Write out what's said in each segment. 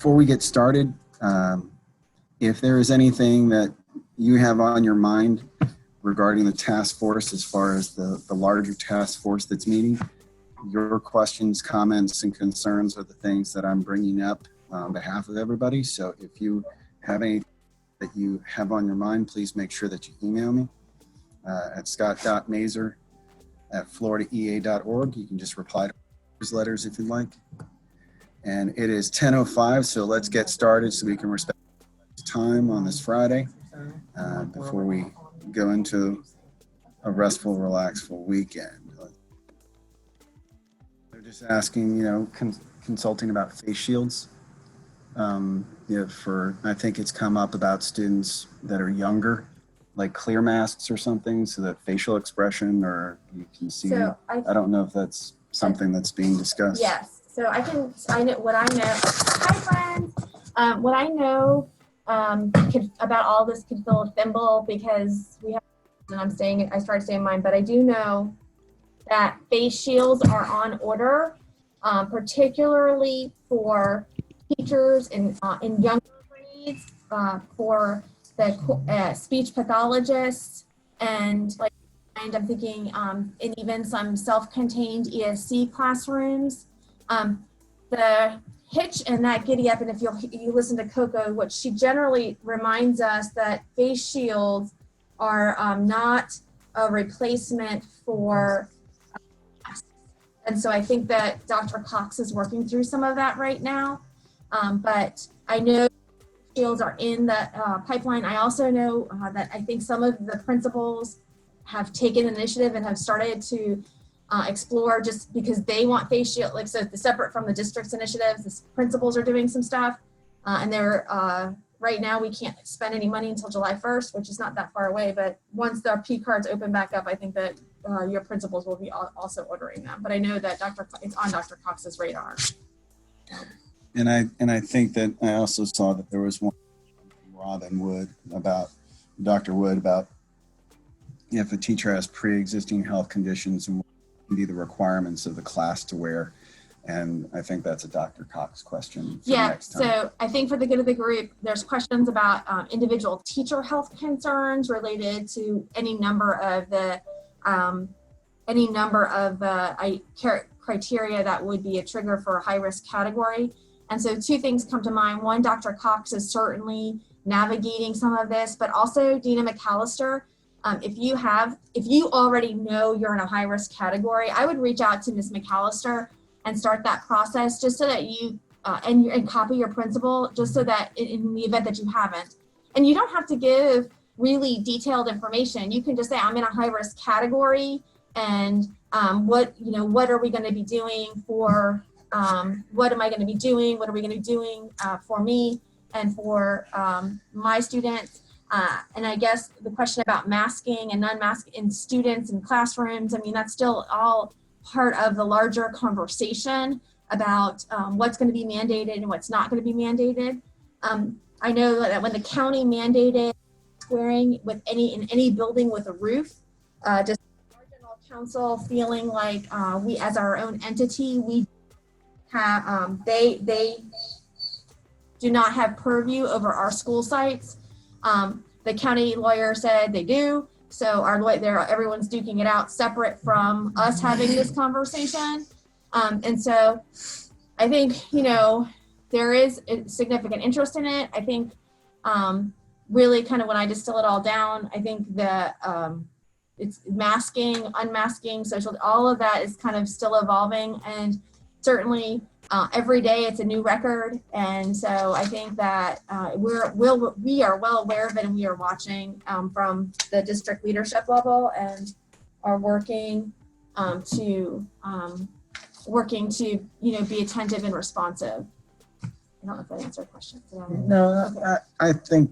before we get started, if there is anything that you have on your mind regarding the task force, as far as the larger task force that's meeting, your questions, comments, and concerns are the things that I'm bringing up on behalf of everybody. So if you have any that you have on your mind, please make sure that you email me at scott.mazer@floridaea.org. You can just reply to those letters if you'd like. And it is 10:05, so let's get started so we can respect time on this Friday before we go into a restful, relaxful weekend. They're just asking, consulting about face shields. I think it's come up about students that are younger, like clear masks or something, so that facial expression or you can see. So I don't know if that's something that's being discussed. Yes. So I know what I know. Hi, friends. What I know about all this could fill a thimble because we have, and I started saying mine, but I do know that face shields are on order, particularly for teachers in younger grades, for the speech pathologists, and I'm thinking, and even some self-contained ESC classrooms. The hitch and that giddy up, and if you listen to Coco, what she generally reminds us that face shields are not a replacement for masks. And so I think that Dr. Cox is working through some of that right now. But I know shields are in the pipeline. I also know that I think some of the principals have taken initiative and have started to explore, just because they want face shield, so separate from the district's initiatives, the principals are doing some stuff, and they're right now we can't spend any money until July 1st, which is not that far away, but once the P cards open back up, I think that your principals will be also ordering them. But I know that it's on Dr. Cox's radar. And I think that I also saw that there was one from Dr. Wood about if a teacher has pre-existing health conditions and what can be the requirements of the class to wear. And I think that's a Dr. Cox question for next time. So I think for the good of the group, there's questions about individual teacher health concerns related to any number of the criteria that would be a trigger for a high-risk category. And so two things come to mind. One, Dr. Cox is certainly navigating some of this, but also Dina McAllister. If you already know you're in a high-risk category, I would reach out to Ms. McAllister and start that process, just so that you and copy your principal, just so that in the event that you haven't. And you don't have to give really detailed information. You can just say, I'm in a high-risk category, and what are we going to be doing for what am I going to be doing? What are we going to be doing for me and for my students? And I guess the question about masking and non-masking in students and classrooms, that's still all part of the larger conversation about what's going to be mandated and what's not going to be mandated. I know that when the county mandated wearing in any building with a roof, just our general counsel feeling like we as our own entity, we have they do not have purview over our school sites. The county lawyer said they do, so everyone's duking it out separate from us having this conversation. And so I think, there is a significant interest in it. I think really kind of when I distill it all down, I think that it's masking, unmasking, social, all of that is kind of still evolving, and certainly every day it's a new record. And so I think that we are well aware of it, and we are watching from the district leadership level, and are working to be attentive and responsive. I don't know if that answered your question. No, okay. I think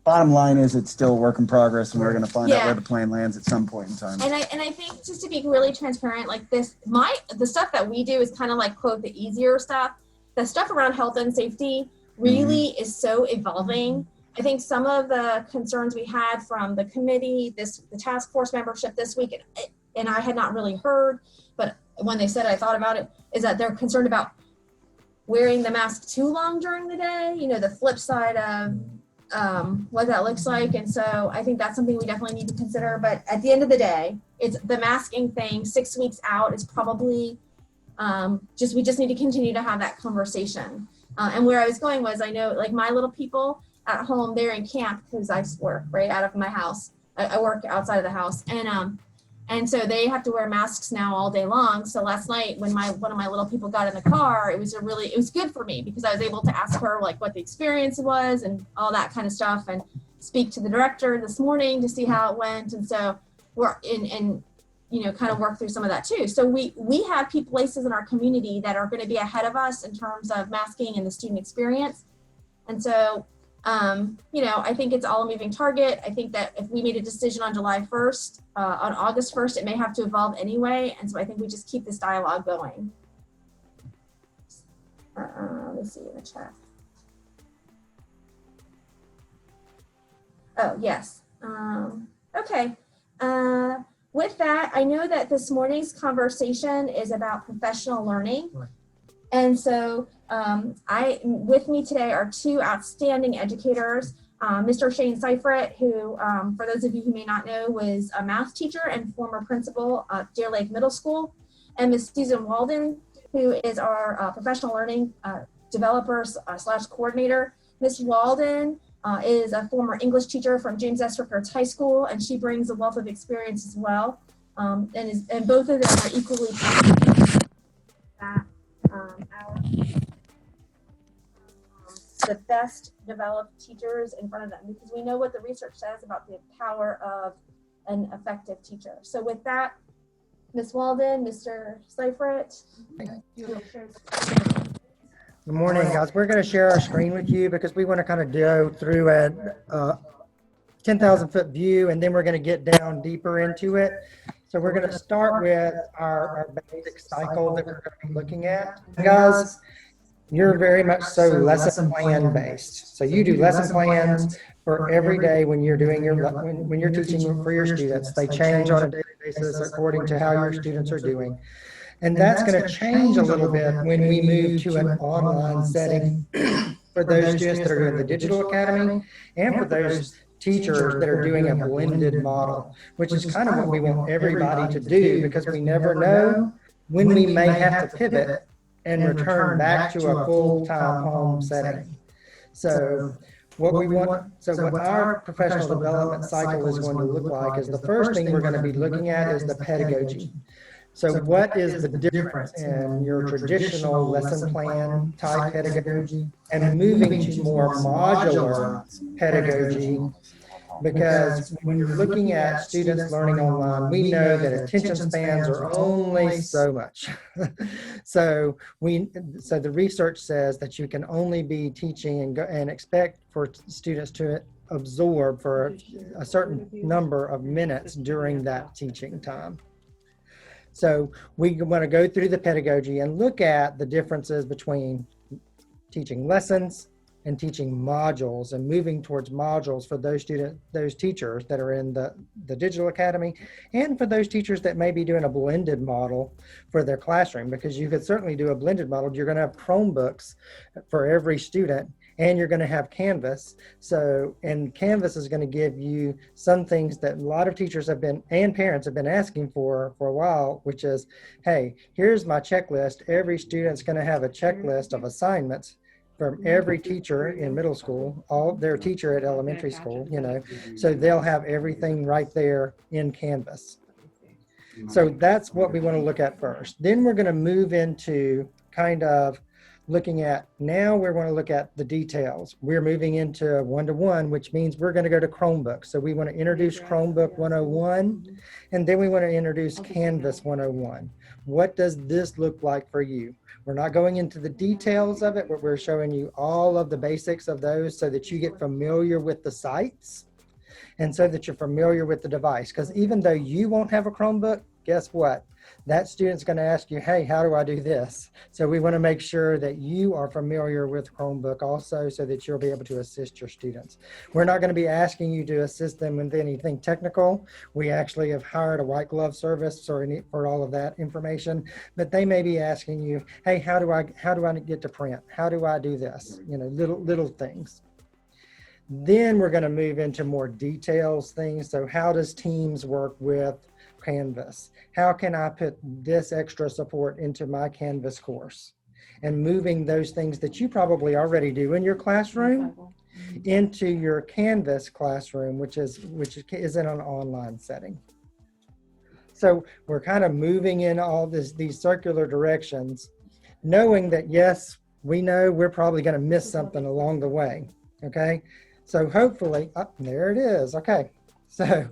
bottom line is it's still a work in progress, and we're going to find out where the plane lands at some point in time. And I think, just to be really transparent, like the stuff that we do is kind of like, quote, the easier stuff. The stuff around health and safety really is so evolving. I think some of the concerns we had from the committee, the task force membership this week, and I had not really heard, but when they said I thought about it, is that they're concerned about wearing the mask too long during the day, you know, the flip side of what that looks like. And so I think that's something we definitely need to consider. But at the end of the day, it's the masking thing 6 weeks out is probably we just need to continue to have that conversation. And where I was going was, I know like my little people at home, they're in camp because I work right out of my house. I work outside of the house, and so they have to wear masks now all day long. So last night when one of my little people got in the car, it was good for me because I was able to ask her like what the experience was and all that kind of stuff, and speak to the director this morning to see how it went. And so we're in you know, kind of work through some of that too. So we have places in our community that are going to be ahead of us in terms of masking and the student experience. And so, you know, I think it's all a moving target. I think that if we made a decision on July 1st, on August 1st, it may have to evolve anyway. And so I think we just keep this dialogue going. Let's see in the chat. Oh, yes. Okay. With that, I know that this morning's conversation is about professional learning. Right. And so with me today are two outstanding educators, Mr. Shane Seifert, who, for those of you who may not know, was a math teacher and former principal at Deer Lake Middle School, and Ms. Susan Walden, who is our professional learning developer / coordinator. Ms. Walden is a former English teacher from James S. Rickards High School, and she brings a wealth of experience as well. And both of them are equally that the best developed teachers in front of them, because we know what the research says about the power of an effective teacher. So with that, Ms. Walden, Mr. Seifert. Good morning, guys. We're going to share our screen with you because we want to kind of go through a 10,000 foot view, and then we're going to get down deeper into it. So we're going to start with our basic cycle that we're going to be looking at. Guys, you're very much so lesson plan based. So you do lesson plans for every day when you're doing when you're teaching for your students. They change on a daily basis according to how your students are doing. And that's going to change a little bit when we move to an online setting for those students that are in the Digital Academy and for those teachers that are doing a blended model, which is kind of what we want everybody to do, because we never know when we may have to pivot and return back to a full-time home setting. So what our professional development cycle is going to look like is the first thing we're going to be looking at is the pedagogy. So what is the difference in your traditional lesson plan type pedagogy and moving to more modular pedagogy? Because when you're looking at students learning online, we know that attention spans are only so much. So the research says that you can only be teaching and expect for students to absorb for a certain number of minutes during that teaching time. So we want to go through the pedagogy and look at the differences between teaching lessons and teaching modules, and moving towards modules for those teachers that are in the Digital Academy, and for those teachers that may be doing a blended model for their classroom, because you could certainly do a blended model. You're going to have Chromebooks for every student, and you're going to have Canvas. And Canvas is going to give you some things that a lot of teachers and parents have been asking for a while, which is, hey, here's my checklist. Every student's going to have a checklist of assignments from every teacher in middle school, their teacher at elementary school, so they'll have everything right there in Canvas. So that's what we want to look at first. Then we're going to move into kind of looking at, now we're going to look at the details. We're moving into one-to-one, which means we're going to go to Chromebook. So we want to introduce Chromebook 101, and then we want to introduce Canvas 101. What does this look like for you? We're not going into the details of it, but we're showing you all of the basics of those so that you get familiar with the sites and so that you're familiar with the device. Because even though you won't have a Chromebook, guess what? that student's going to ask you, hey, how do I do this? So we want to make sure that you are familiar with Chromebook also, so that you'll be able to assist your students. We're not going to be asking you to assist them with anything technical. We actually have hired a white glove service for all of that information, but they may be asking you, hey, how do I get to print? How do I do this? You know, little things. Then we're going to move into more details things. So how does Teams work with Canvas? How can I put this extra support into my Canvas course? And moving those things that you probably already do in your classroom into your Canvas classroom, which is in an online setting. So we're kind of moving in all these circular directions, knowing that, yes, we know we're probably going to miss something along the way. Okay. So hopefully, there it is. Okay. So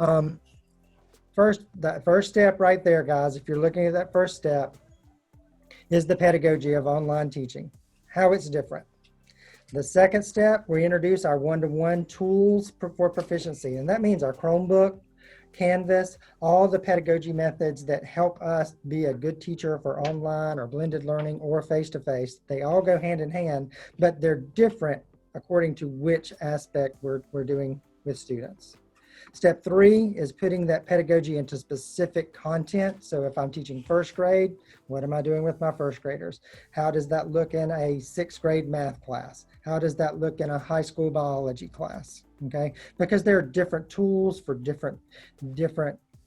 that first step right there, guys, if you're looking at that first step, is the pedagogy of online teaching, how it's different. The second step, we introduce our one-to-one tools for proficiency. And that means our Chromebook, Canvas, all the pedagogy methods that help us be a good teacher for online or blended learning or face-to-face. They all go hand in hand, but they're different according to which aspect we're doing with students. Step 3 is putting that pedagogy into specific content. So if I'm teaching first grade, what am I doing with my first graders? How does that look in a 6th grade math class? How does that look in a high school biology class? Okay, because there are different tools for different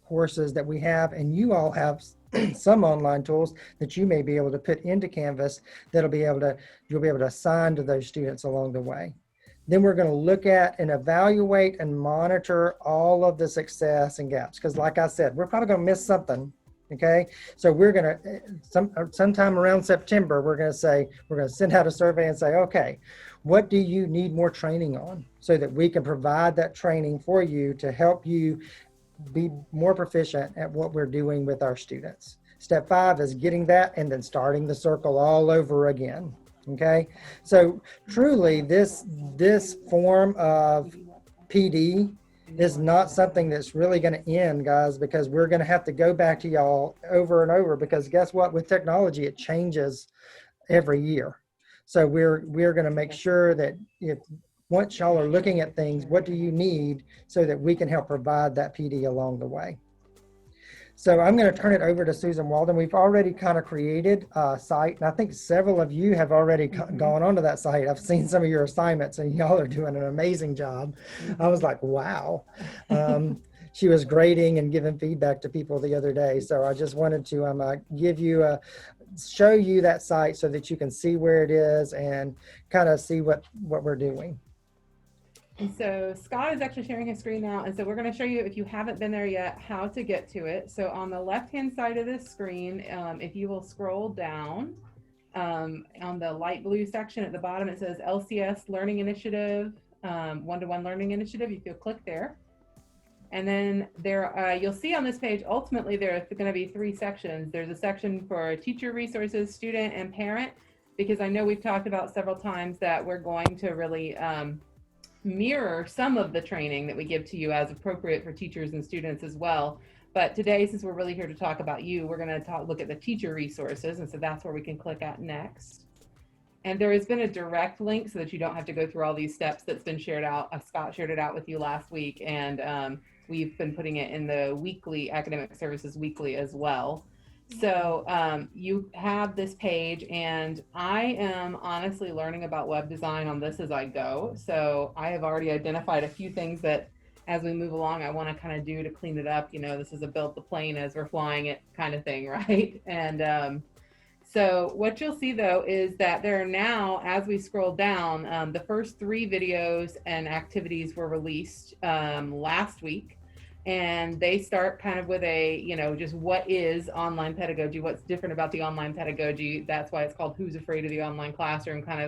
courses that we have, and you all have some online tools that you may be able to put into Canvas you'll be able to assign to those students along the way. Then we're going to look at and evaluate and monitor all of the success and gaps, because like I said, we're probably going to miss something. Okay, so we're going to sometime around September, we're going to send out a survey and say, okay, what do you need more training on, so that we can provide that training for you to help you be more proficient at what we're doing with our students. Step 5 is getting that and then starting the circle all over again. Okay, so truly this form of PD is not something that's really going to end, guys, because we're going to have to go back to y'all over and over, because guess what, with technology it changes every year. So we're going to make sure that once y'all are looking at things, what do you need, so that we can help provide that PD along the way. So I'm going to turn it over to Susan Walden. We've already kind of created a site, and I think several of you have already gone onto that site. I've seen some of your assignments, and y'all are doing an amazing job. I was like, wow. She was grading and giving feedback to people the other day. So I just wanted to show you that site so that you can see where it is and kind of see what we're doing. And so Scott is actually sharing his screen now. And so we're going to show you, if you haven't been there yet, how to get to it. So on the left-hand side of this screen, if you will scroll down on the light blue section at the bottom, it says LCS Learning Initiative, One-to-One Learning Initiative. If you'll click there. And then there, you'll see on this page, ultimately there's going to be 3 sections. There's a section for teacher resources, student, and parent, because I know we've talked about several times that we're going to really mirror some of the training that we give to you as appropriate for teachers and students as well. But today, since we're really here to talk about you, we're going to look at the teacher resources. And so that's where we can click at next. And there has been a direct link so that you don't have to go through all these steps that's been shared out. Scott shared it out with you last week, and we've been putting it in the weekly Academic Services Weekly as well. So you have this page, and I am honestly learning about web design on this as I go. So I have already identified a few things that as we move along, I want to kind of do to clean it up. You know, this is a build the plane as we're flying it kind of thing, right? And so what you'll see though is that there are now, as we scroll down, the first 3 videos and activities were released last week. And they start kind of with a, you know, just what is online pedagogy, what's different about the online pedagogy. That's why it's called Who's Afraid of the Online Classroom, kind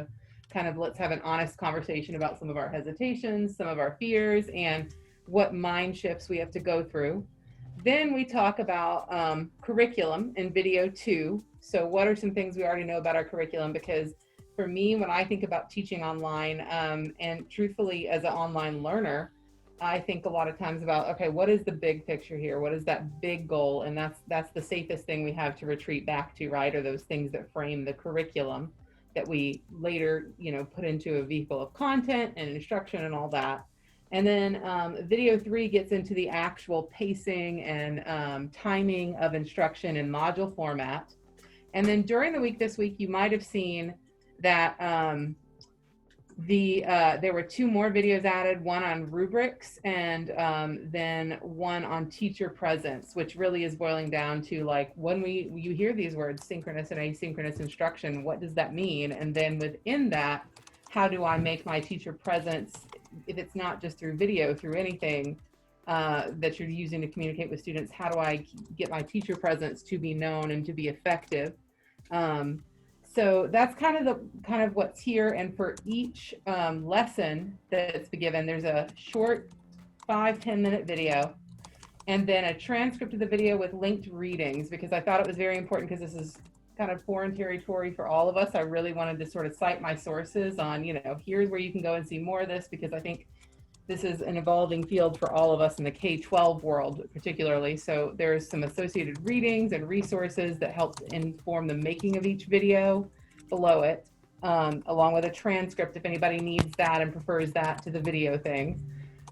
of let's have an honest conversation about some of our hesitations, some of our fears, and what mind shifts we have to go through. Then we talk about curriculum in video 2. So what are some things we already know about our curriculum? Because for me, when I think about teaching online, and truthfully as an online learner, I think a lot of times about, okay, what is the big picture here? What is that big goal? And that's the safest thing we have to retreat back to, right? Are those things that frame the curriculum that we later, put into a vehicle of content and instruction and all that. And then video 3 gets into the actual pacing and timing of instruction in module format. And then during the week this week, you might have seen that there were 2 more videos added, one on rubrics and then one on teacher presence, which really is boiling down to like when you hear these words, synchronous and asynchronous instruction, what does that mean? And then within that, how do I make my teacher presence, if it's not just through video, through anything that you're using to communicate with students, how do I get my teacher presence to be known and to be effective? So that's kind of what's here. And for each lesson that's been given, there's a short 5-10 minute video and then a transcript of the video with linked readings, because I thought it was very important, because this is kind of foreign territory for all of us. I really wanted to sort of cite my sources on, here's where you can go and see more of this, because I think this is an evolving field for all of us in the K-12 world particularly. So there's some associated readings and resources that help inform the making of each video below it, along with a transcript if anybody needs that and prefers that to the video thing.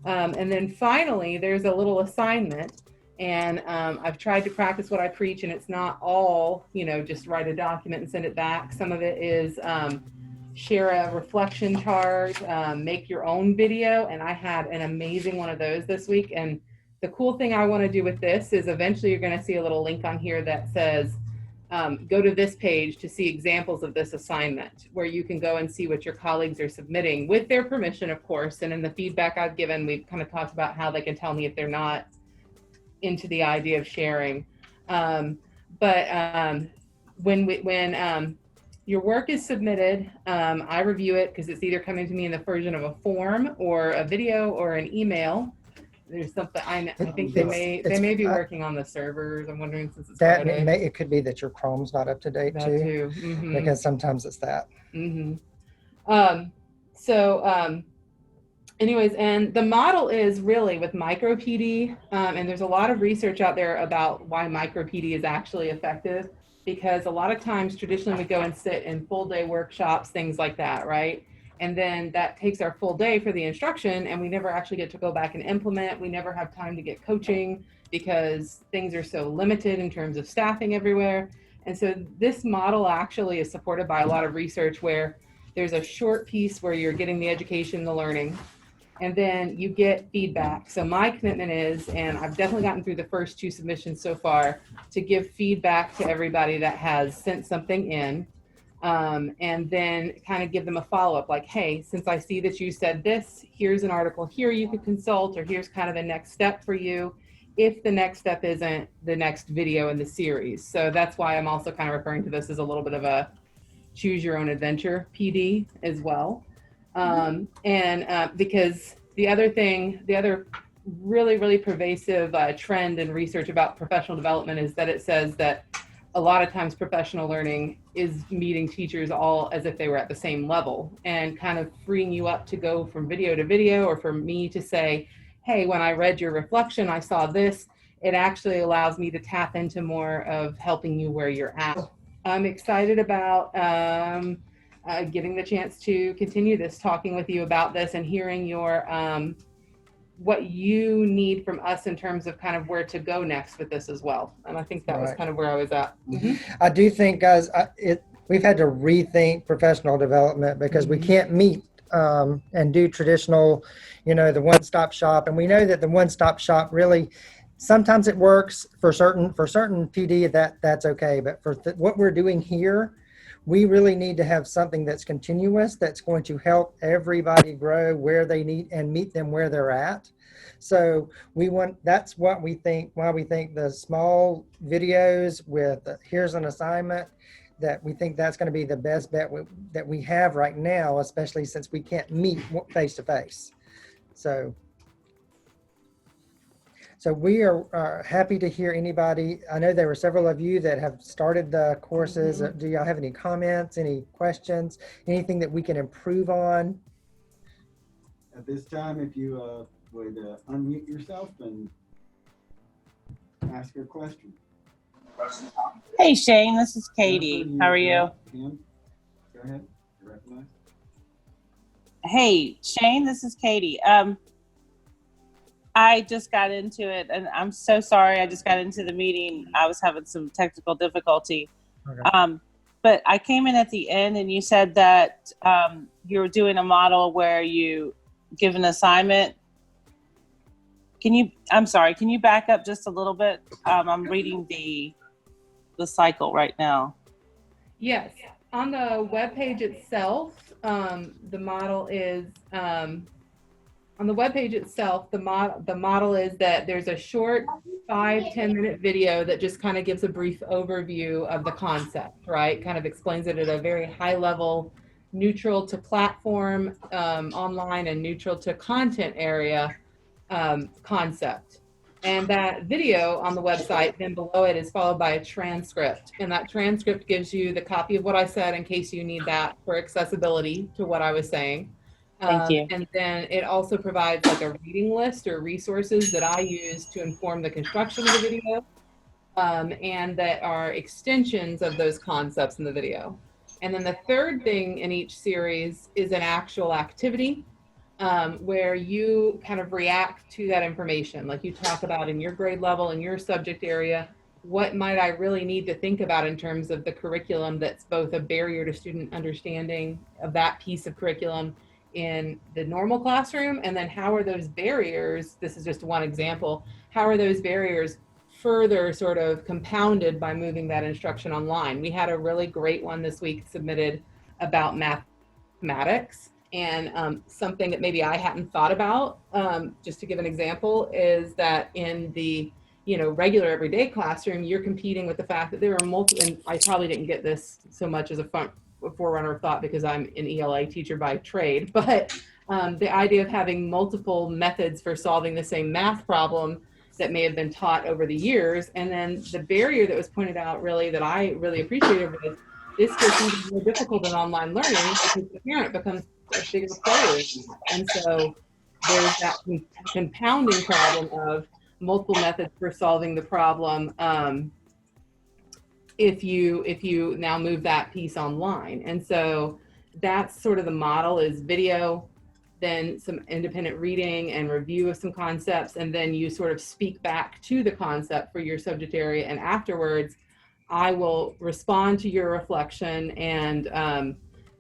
And then finally, there's a little assignment. And I've tried to practice what I preach, and it's not all, just write a document and send it back. Some of it is share a reflection chart, make your own video. And I had an amazing one of those this week. And the cool thing I want to do with this is eventually you're going to see a little link on here that says, go to this page to see examples of this assignment, where you can go and see what your colleagues are submitting with their permission, of course. And in the feedback I've given, we've kind of talked about how they can tell me if they're not into the idea of sharing. When your work is submitted, I review it, because it's either coming to me in the version of a form or a video or an email. There's something I think they may be working on the servers. I'm wondering, since it's that Friday. it could be that your Chrome's not up to date That too, too. because sometimes it's that. Anyways, and the model is really with micro PD, and there's a lot of research out there about why micro PD is actually effective, because a lot of times traditionally we go and sit in full day workshops, things like that, right? And then that takes our full day for the instruction, and we never actually get to go back and implement. We never have time to get coaching because things are so limited in terms of staffing everywhere. And so this model actually is supported by a lot of research, where there's a short piece where you're getting the education, the learning, and then you get feedback. So my commitment is, and I've definitely gotten through the first 2 submissions so far, to give feedback to everybody that has sent something in, and then kind of give them a follow-up, like, hey, since I see that you said this, here's an article here you could consult, or here's kind of the next step for you, if the next step isn't the next video in the series. So that's why I'm also kind of referring to this as a little bit of a choose your own adventure PD as well. Because the other really, really pervasive trend in research about professional development is that it says that a lot of times professional learning is meeting teachers all as if they were at the same level, and kind of freeing you up to go from video to video, or for me to say, hey, when I read your reflection, I saw this. It actually allows me to tap into more of helping you where you're at. I'm excited about getting the chance to continue this, talking with you about this, and hearing your what you need from us in terms of kind of where to go next with this as well. And I think that was kind of where I was at. I do think, guys, we've had to rethink professional development, because we can't meet and do traditional, the one-stop shop. And we know that the one-stop shop really, sometimes it works for certain PD, that's okay. But for what we're doing here, we really need to have something that's continuous, that's going to help everybody grow where they need and meet them where they're at. So that's what we think, why we think the small videos with here's an assignment, that we think that's going to be the best bet that we have right now, especially since we can't meet face to face. So we are happy to hear anybody. I know there were several of you that have started the courses. Do y'all have any comments, any questions, anything that we can improve on? At this time, if you would unmute yourself and ask your question. Hey Shane, this is Katie. How are you? Go ahead. You're recognized. Hey Shane, this is Katie. I just got into it, and I'm so sorry. I just got into the meeting. I was having some technical difficulty. Okay. But I came in at the end, and you said that you were doing a model where you give an assignment. I'm sorry, can you back up just a little bit? I'm reading the cycle right now. Yes, on the web page itself, the model is on the web page itself. The model is that there's a short 5-10 minute video that just kind of gives a brief overview of the concept, right? Kind of explains it at a very high level, neutral to platform online and neutral to content area concept. And that video on the website, then below it is followed by a transcript. And that transcript gives you the copy of what I said in case you need that for accessibility to what I was saying. Thank you. And then it also provides like a reading list or resources that I use to inform the construction of the video, and that are extensions of those concepts in the video. And then the third thing in each series is an actual activity where you kind of react to that information. Like you talk about in your grade level, in your subject area, what might I really need to think about in terms of the curriculum that's both a barrier to student understanding of that piece of curriculum in the normal classroom, and then how are those barriers, this is just one example, how are those barriers further sort of compounded by moving that instruction online? We had a really great one this week submitted about mathematics, and something that maybe I hadn't thought about, just to give an example, is that in the regular everyday classroom, you're competing with the fact that there are multiple, and I probably didn't get this so much as a forerunner of thought because I'm an ELA teacher by trade, but the idea of having multiple methods for solving the same math problem that may have been taught over the years. And then the barrier that was pointed out really that I really appreciated was this gets even more difficult in online learning because the parent becomes a bigger player. And so there's that compounding problem of multiple methods for solving the problem if you now move that piece online. And so that's sort of the model, is video, then some independent reading and review of some concepts, and then you sort of speak back to the concept for your subject area, and afterwards I will respond to your reflection, and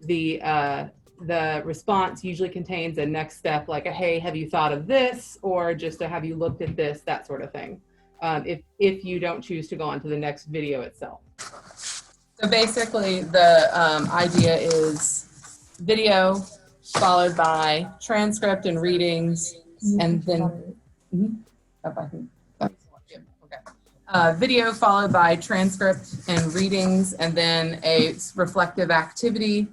the response usually contains a next step, like a hey, have you thought of this, or just a have you looked at this, that sort of thing, if you don't choose to go on to the next video itself. So basically the idea is video followed by transcript and readings, and then video followed by transcript and readings, and then a reflective activity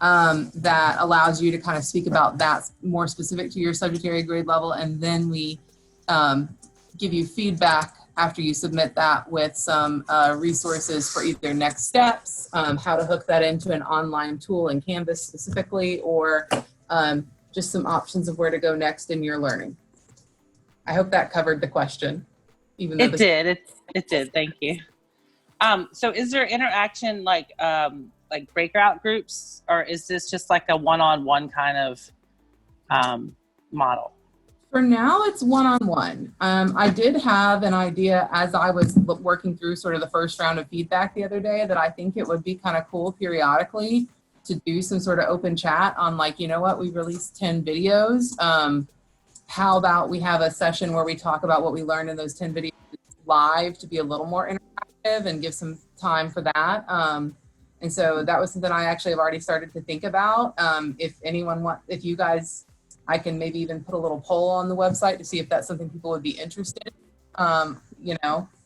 that allows you to kind of speak about that more specific to your subject area grade level, and then we give you feedback after you submit that with some resources for either next steps, how to hook that into an online tool in Canvas specifically, or just some options of where to go next in your learning. I hope that covered the question. Even though It did. Thank you. So is there interaction like breakout groups, or is this just like a one-on-one kind of model? For now, it's one-on-one. I did have an idea as I was working through sort of the first round of feedback the other day that I think it would be kind of cool periodically to do some sort of open chat on, like, you know what, we released 10 videos. How about we have a session where we talk about what we learned in those 10 videos live to be a little more interactive and give some time for that. And so that was something I actually have already started to think about. If anyone if you guys, I can maybe even put a little poll on the website to see if that's something people would be interested in.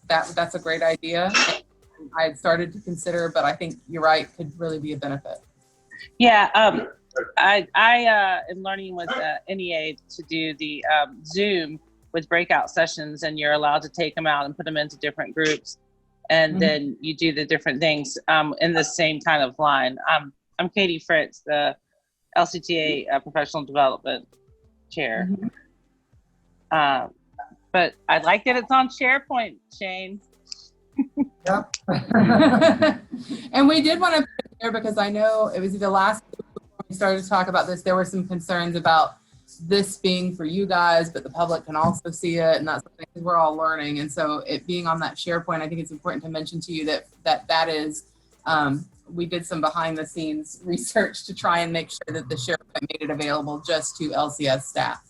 That's a great idea. I had started to consider, but I think you're right, could really be a benefit. Yeah, I am learning with NEA to do the Zoom with breakout sessions, and you're allowed to take them out and put them into different groups, and then you do the different things in the same kind of line. I'm Katie Fritz, the LCTA Professional Development Chair. But I like that it's on SharePoint, Shane. Yep. And we did want to put it there because I know it was the last week before we started to talk about this, there were some concerns about this being for you guys, but the public can also see it, and that's something we're all learning. And so it being on that SharePoint, I think it's important to mention to you that is, we did some behind the scenes research to try and make sure that the SharePoint made it available just to LCS staff.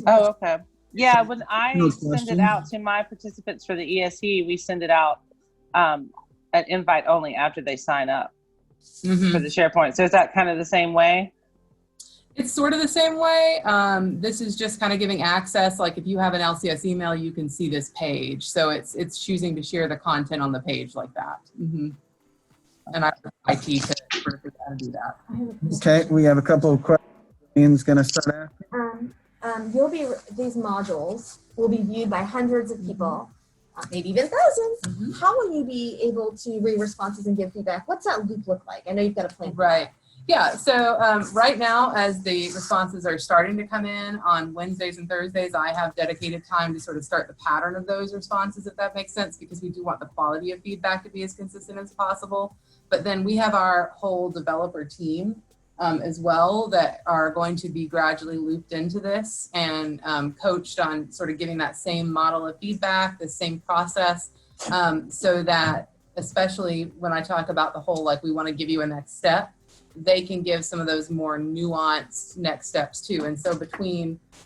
Oh, okay. Yeah, when I No send it question. out to my participants for the ESE, we send it out an invite only after they sign up for the SharePoint. So is that kind of the same way? It's sort of the same way. This is just kind of giving access. Like if you have an LCS email, you can see this page. So it's choosing to share the content on the page like that. And I IT to sort of figure out how to do that. Okay, we have a couple of questions. Going to start asking. These modules will be viewed by hundreds of people, maybe even thousands. How will you be able to read responses and give feedback? What's that loop look like? I know you've got a plan. Right. Yeah. So right now, as the responses are starting to come in on Wednesdays and Thursdays, I have dedicated time to sort of start the pattern of those responses, if that makes sense, because we do want the quality of feedback to be as consistent as possible. But then we have our whole developer team as well that are going to be gradually looped into this and coached on sort of giving that same model of feedback, the same process, so that especially when I talk about the whole, like we want to give you a next step, they can give some of those more nuanced next steps too. And so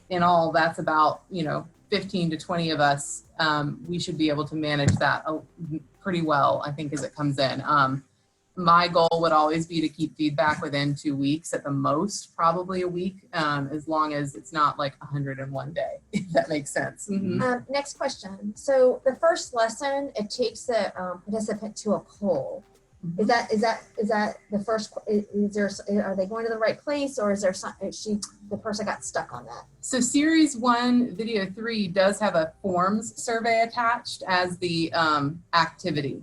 in all, that's about, 15 to 20 of us. We should be able to manage that pretty well, I think, as it comes in. My goal would always be to keep feedback within 2 weeks at the most, probably a week, as long as it's not like 101 day, if that makes sense. Next question. So the first lesson, it takes the participant to a poll. Is that the first? Are they going to the right place, or is there the person got stuck on that? So Series 1, Video 3 does have a forms survey attached as the activity.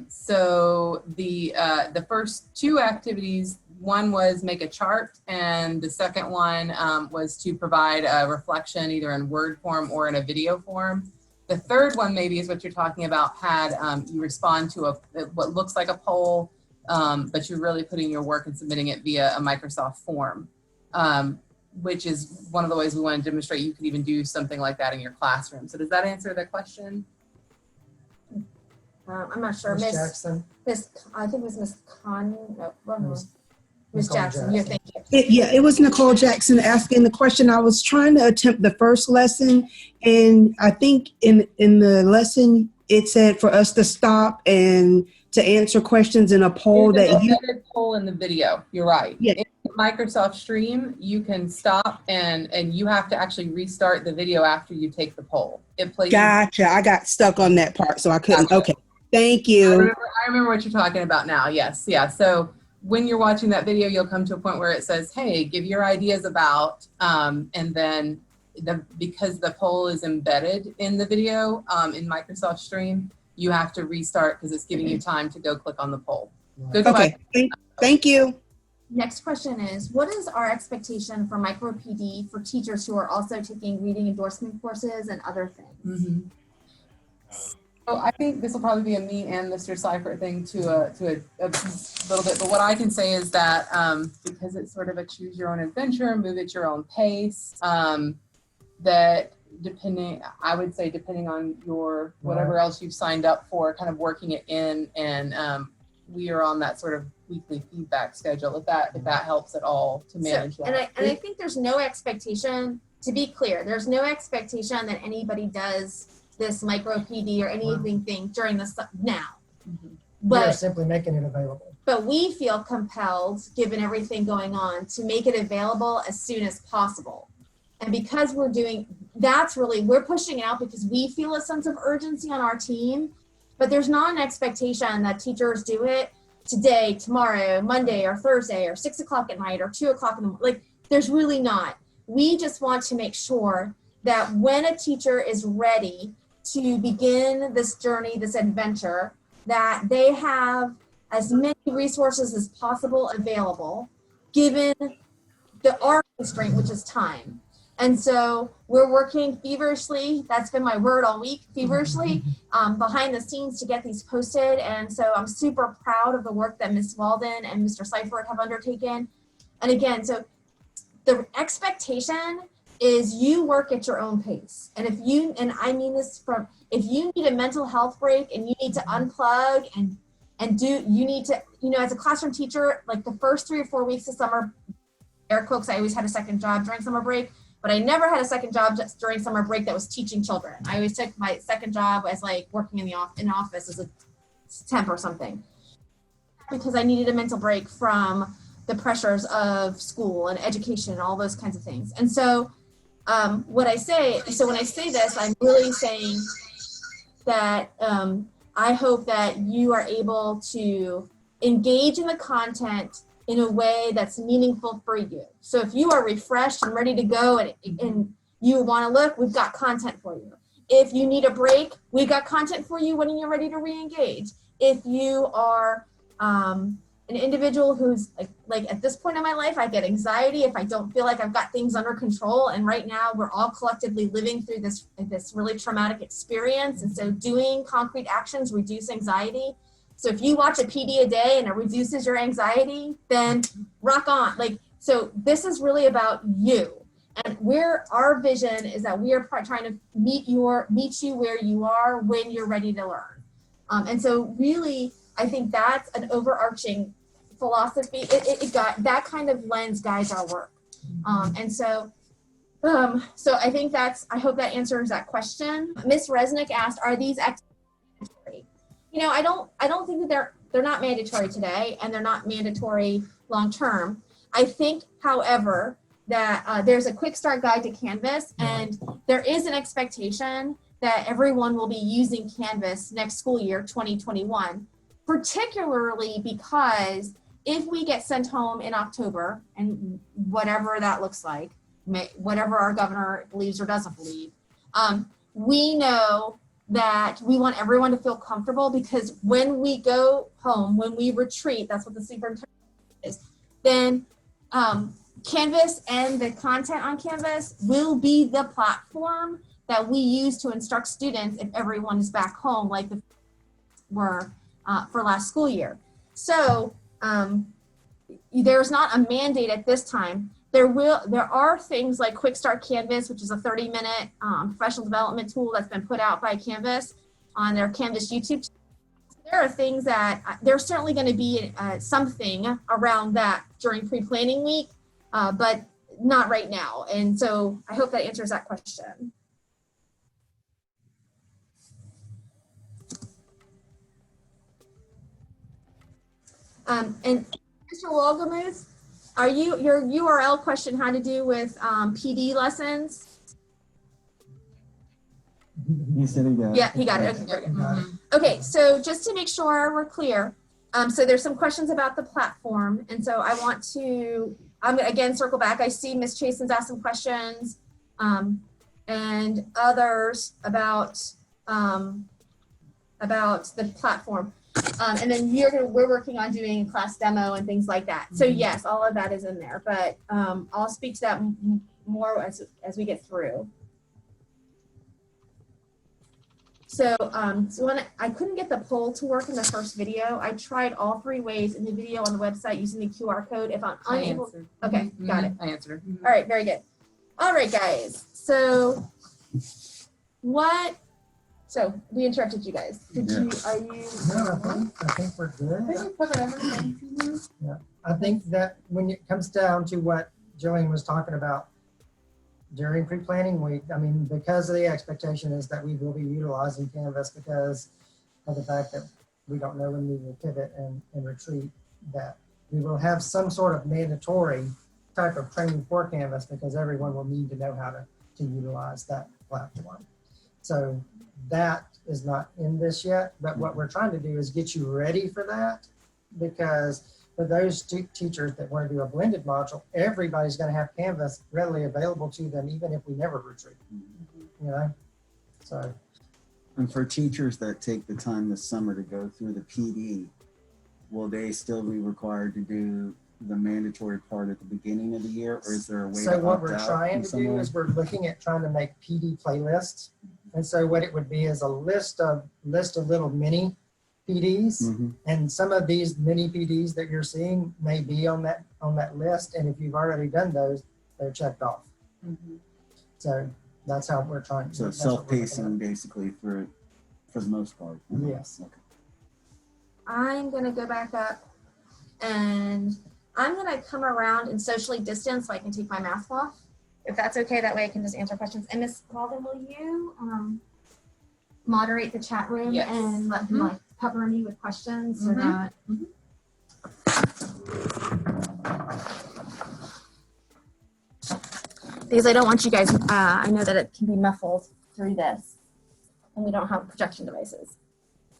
So the first 2 activities, one was make a chart, and the second one was to provide a reflection either in Word form or in a video form. The third one maybe is what you're talking about, had you respond to what looks like a poll, but you're really putting your work and submitting it via a Microsoft form, which is one of the ways we want to demonstrate you could even do something like that in your classroom. So does that answer the question? I'm not sure. Miss Jackson. I think it was Miss Con. No, Miss Nicole Jackson. You're thinking. It was Nicole Jackson asking the question. I was trying to attempt the first lesson, and I think in the lesson it said for us to stop and to answer questions in a poll There's that an you. embedded poll in the video. You're right. Yeah. In Microsoft Stream, you can stop and you have to actually restart the video after you take the poll. It plays. Gotcha. I got stuck on that part, so I couldn't. Gotcha. Okay. Thank you. I remember what you're talking about now. Yes. Yeah. So when you're watching that video, you'll come to a point where it says, hey, give your ideas about, and then because the poll is embedded in the video in Microsoft Stream, you have to restart because it's giving you time to go click on the poll. Good Okay. Thank you. Next question is, what is our expectation for micro PD for teachers who are also taking reading endorsement courses and other things? So I think this will probably be a me and Mr. Seifert thing to a little bit, but what I can say is that because it's sort of a choose your own adventure, move at your own pace, that I would say depending on your whatever else you've signed up for, kind of working it in, and we are on that sort of weekly feedback schedule. If that helps at all to manage that. And I think there's no expectation, to be clear, there's no expectation that anybody does this micro PD or anything during this now. We're But simply making it available. But we feel compelled, given everything going on, to make it available as soon as possible. And because we're pushing out because we feel a sense of urgency on our team, but there's not an expectation that teachers do it today, tomorrow, Monday or Thursday or 6 o'clock at night or 2 o'clock in the morning. Like, there's really not. We just want to make sure that when a teacher is ready to begin this journey, this adventure, that they have as many resources as possible available, given our constraint, which is time. And so we're working feverishly. That's been my word all week, feverishly, behind the scenes to get these posted. And so I'm super proud of the work that Ms. Walden and Mr. Seifert have undertaken. And again, so the expectation is you work at your own pace. And if you, and I mean this from, if you need a mental health break and you need to unplug and do, you need to, you know, as a classroom teacher, like the first 3 or 4 weeks of summer, air quotes, I always had a second job during summer break, but I never had a second job just during summer break that was teaching children. I always took my second job as like working in the office as a temp or something, because I needed a mental break from the pressures of school and education and all those kinds of things. And so when I say this, I'm really saying that I hope that you are able to engage in the content in a way that's meaningful for you. So if you are refreshed and ready to go and you want to look, we've got content for you. If you need a break, we've got content for you when you're ready to re-engage. If you are an individual who's like at this point in my life, I get anxiety if I don't feel like I've got things under control. And right now we're all collectively living through this really traumatic experience. And so doing concrete actions reduce anxiety. So if you watch a PD a day and it reduces your anxiety, then rock on. Like, so this is really about you. And our vision is that we are trying to meet you where you are when you're ready to learn. And so really, I think that's an overarching philosophy. It got that kind of lens guides our work. And so I think I hope that answers that question. Ms. Resnick asked, are these mandatory? You know, I don't think that they're not mandatory today, and they're not mandatory long term. I think, however, that there's a quick start guide to Canvas, and there is an expectation that everyone will be using Canvas next school year, 2021, particularly because if we get sent home in October, and whatever that looks like, whatever our governor believes or doesn't believe, we know that we want everyone to feel comfortable, because when we go home, when we retreat, that's what the superintendent is, then Canvas and the content on Canvas will be the platform that we use to instruct students if everyone is back home like the were for last school year. So there's not a mandate at this time. There are things like Quick Start Canvas, which is a 30-minute professional development tool that's been put out by Canvas on their Canvas YouTube channel. There are things that there's certainly going to be something around that during pre-planning week, but not right now. And so I hope that answers that question. And Mr. Wolgamuth, your URL question had to do with PD lessons? He said he got it. Yeah, he got it. Okay, okay, so just to make sure we're clear, so there's some questions about the platform, and so I want to, I'm gonna again circle back. I see Ms. Chasen's asked some questions, and others about the platform. And then we're working on doing a class demo and things like that. So yes, all of that is in there, but I'll speak to that more as we get through. So, I couldn't get the poll to work in the first video. I tried all 3 ways in the video on the website using the QR code. If I'm unable, okay, got it. I answered. All right, very good. All right, guys. So so we interrupted you guys. No, I think we're good. Yeah, I think that when it comes down to what Jillian was talking about during pre-planning week, I mean, because of the expectation is that we will be utilizing Canvas because of the fact that we don't know when we will pivot and retreat, that we will have some sort of mandatory type of training for Canvas because everyone will need to know how to utilize that platform. So that is not in this yet, but what we're trying to do is get you ready for that, because for those teachers that want to do a blended module, everybody's going to have Canvas readily available to them, even if we never retreat, you know? So. And for teachers that take the time this summer to go through the PD, will they still be required to do the mandatory part at the beginning of the year, or is there a way So to what opt we're out trying in to some do way? is we're looking at trying to make PD playlists. And so what it would be is a list of little mini PDs. Mhm. And some of these mini PDs that you're seeing may be on that list. And if you've already done those, they're checked off. So that's how we're trying. So that's what we're looking self-pacing basically for the most part. at. Yes. Okay. I'm gonna go back up and I'm gonna come around and socially distance so I can take my mask off. If that's okay, that way I can just answer questions. And Ms. Walden, will you moderate the chat room Yes. and let them like pepper me with questions so that because I don't want you guys, I know that it can be muffled through this and we don't have projection devices.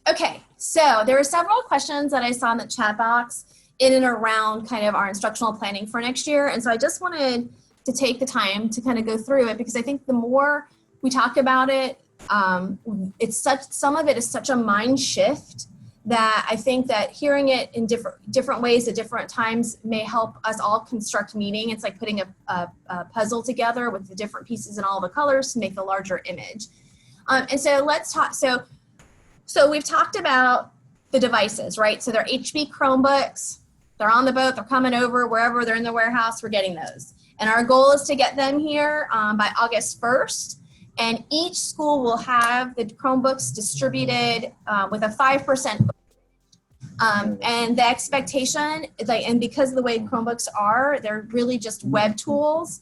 Okay, so there are several questions that I saw in the chat box in and around kind of our instructional planning for next year. And so I just wanted to take the time to kind of go through it because I think the more we talk about it, some of it is such a mind shift that I think that hearing it in different ways at different times may help us all construct meaning. It's like putting a puzzle together with the different pieces and all the colors to make the larger image. And so let's talk, so we've talked about the devices, right? So they're HP Chromebooks, they're on the boat, they're coming over, wherever they're in the warehouse, we're getting those. And our goal is to get them here by August 1st. And each school will have the Chromebooks distributed with a 5%. And the expectation, and because of the way Chromebooks are, they're really just web tools.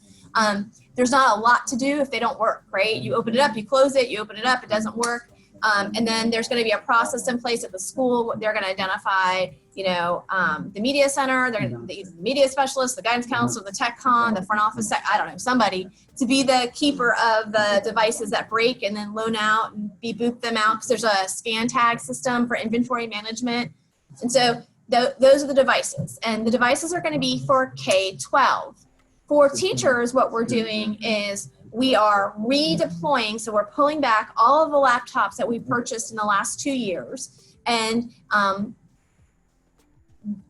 There's not a lot to do if they don't work, right? You open it up, you close it, you open it up, it doesn't work. And then there's going to be a process in place at the school. They're going to identify, the media center, the media specialist, the guidance counselor, the tech con, the front office, I don't know, somebody to be the keeper of the devices that break and then loan out and boot them out because there's a scan tag system for inventory management. And so those are the devices. And the devices are going to be for K-12. For teachers, what we're doing is we are redeploying, so we're pulling back all of the laptops that we purchased in the last 2 years. And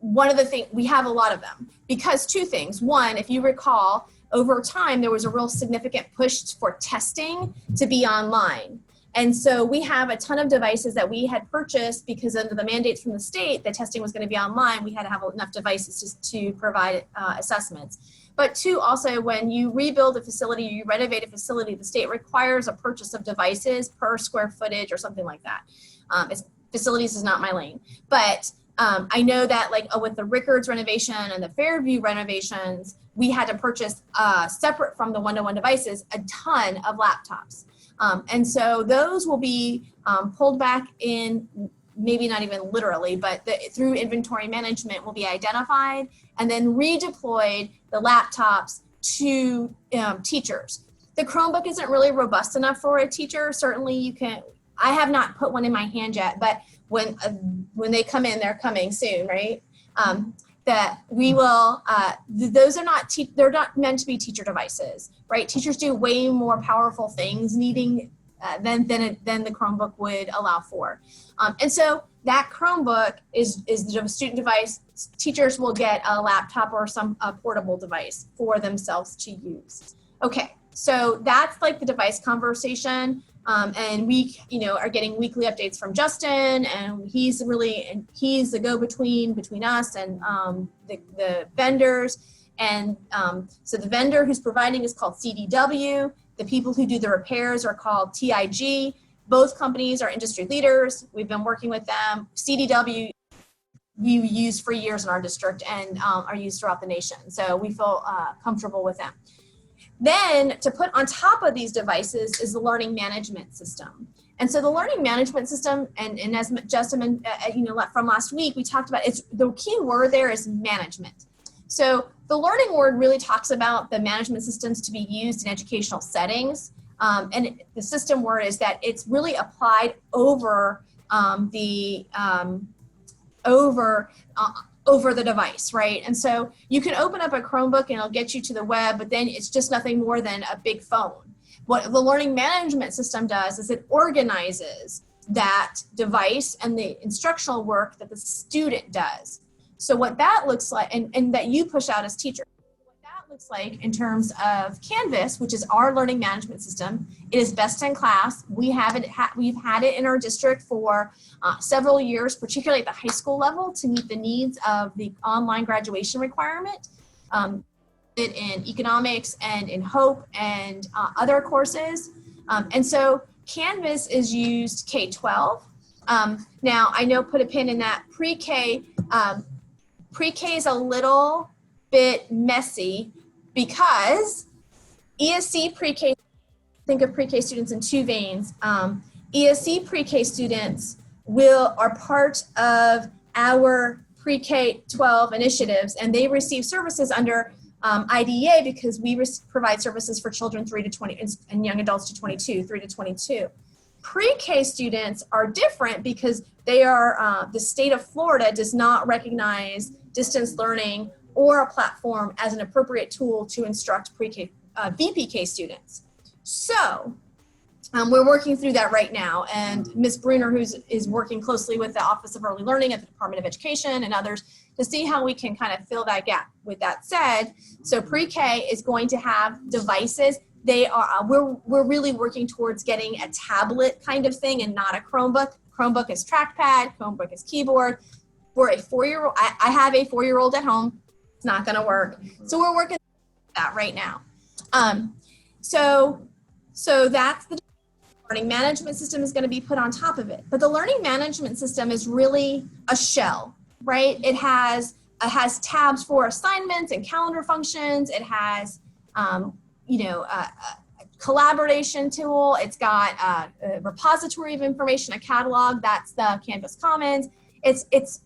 one of the things, we have a lot of them because two things. One, if you recall, over time, there was a real significant push for testing to be online. And so we have a ton of devices that we had purchased because under the mandates from the state that testing was going to be online, we had to have enough devices to provide assessments. But two, also when you rebuild a facility, you renovate a facility, the state requires a purchase of devices per square footage or something like that. Facilities is not my lane. But I know that with the Rickards renovation and the Fairview renovations, we had to purchase separate from the one-to-one devices, a ton of laptops. And so those will be pulled back in, maybe not even literally, but through inventory management will be identified and then redeployed the laptops to teachers. The Chromebook isn't really robust enough for a teacher. Certainly you can, I have not put one in my hand yet, but when they come in, they're coming soon, right? That we will, those are not, they're not meant to be teacher devices, right? Teachers do way more powerful things needing than the Chromebook would allow for. And so that Chromebook is the student device. Teachers will get a laptop or a portable device for themselves to use. Okay, so that's like the device conversation. And we, are getting weekly updates from Justin, and he's the go-between between us and the vendors. And so the vendor who's providing is called CDW. The people who do the repairs are called TIG. Both companies are industry leaders. We've been working with them. CDW we use for years in our district and are used throughout the nation. So we feel comfortable with them. Then to put on top of these devices is the learning management system. And so the learning management system, and as Justin, from last week, we talked about, the key word there is management. So the learning word really talks about the management systems to be used in educational settings. And the system word is that it's really applied over over the device, right? And so you can open up a Chromebook and it'll get you to the web, but then it's just nothing more than a big phone. What the learning management system does is it organizes that device and the instructional work that the student does. So what that looks like, and that you push out as teachers, what that looks like in terms of Canvas, which is our learning management system, it is best in class. We've had it in our district for several years, particularly at the high school level, to meet the needs of the online graduation requirement. In economics and in Hope and other courses. And so Canvas is used K-12. Now I know, put a pin in that, pre-K. Pre-K is a little bit messy because ESC pre-K, think of pre-K students in two veins. ESC pre-K students are part of our pre-K-12 initiatives, and they receive services under IDEA because we provide services for children 3 to 20 and young adults to 22, 3 to 22. Pre-K students are different because they are, the state of Florida does not recognize distance learning or a platform as an appropriate tool to instruct pre-K, VPK students. So we're working through that right now, and Ms. Bruner, who is working closely with the Office of Early Learning at the Department of Education and others to see how we can kind of fill that gap. With that said, so pre-K is going to have devices. They are, we're really working towards getting a tablet kind of thing and not a Chromebook. Chromebook is trackpad, Chromebook is keyboard. For a 4-year-old, I have a 4-year-old at home. It's not gonna work. So we're working on that right now. So that's the learning management system is going to be put on top of it. But the learning management system is really a shell, right? It has tabs for assignments and calendar functions. It has, a collaboration tool. It's got a repository of information, a catalog. That's the Canvas Commons. And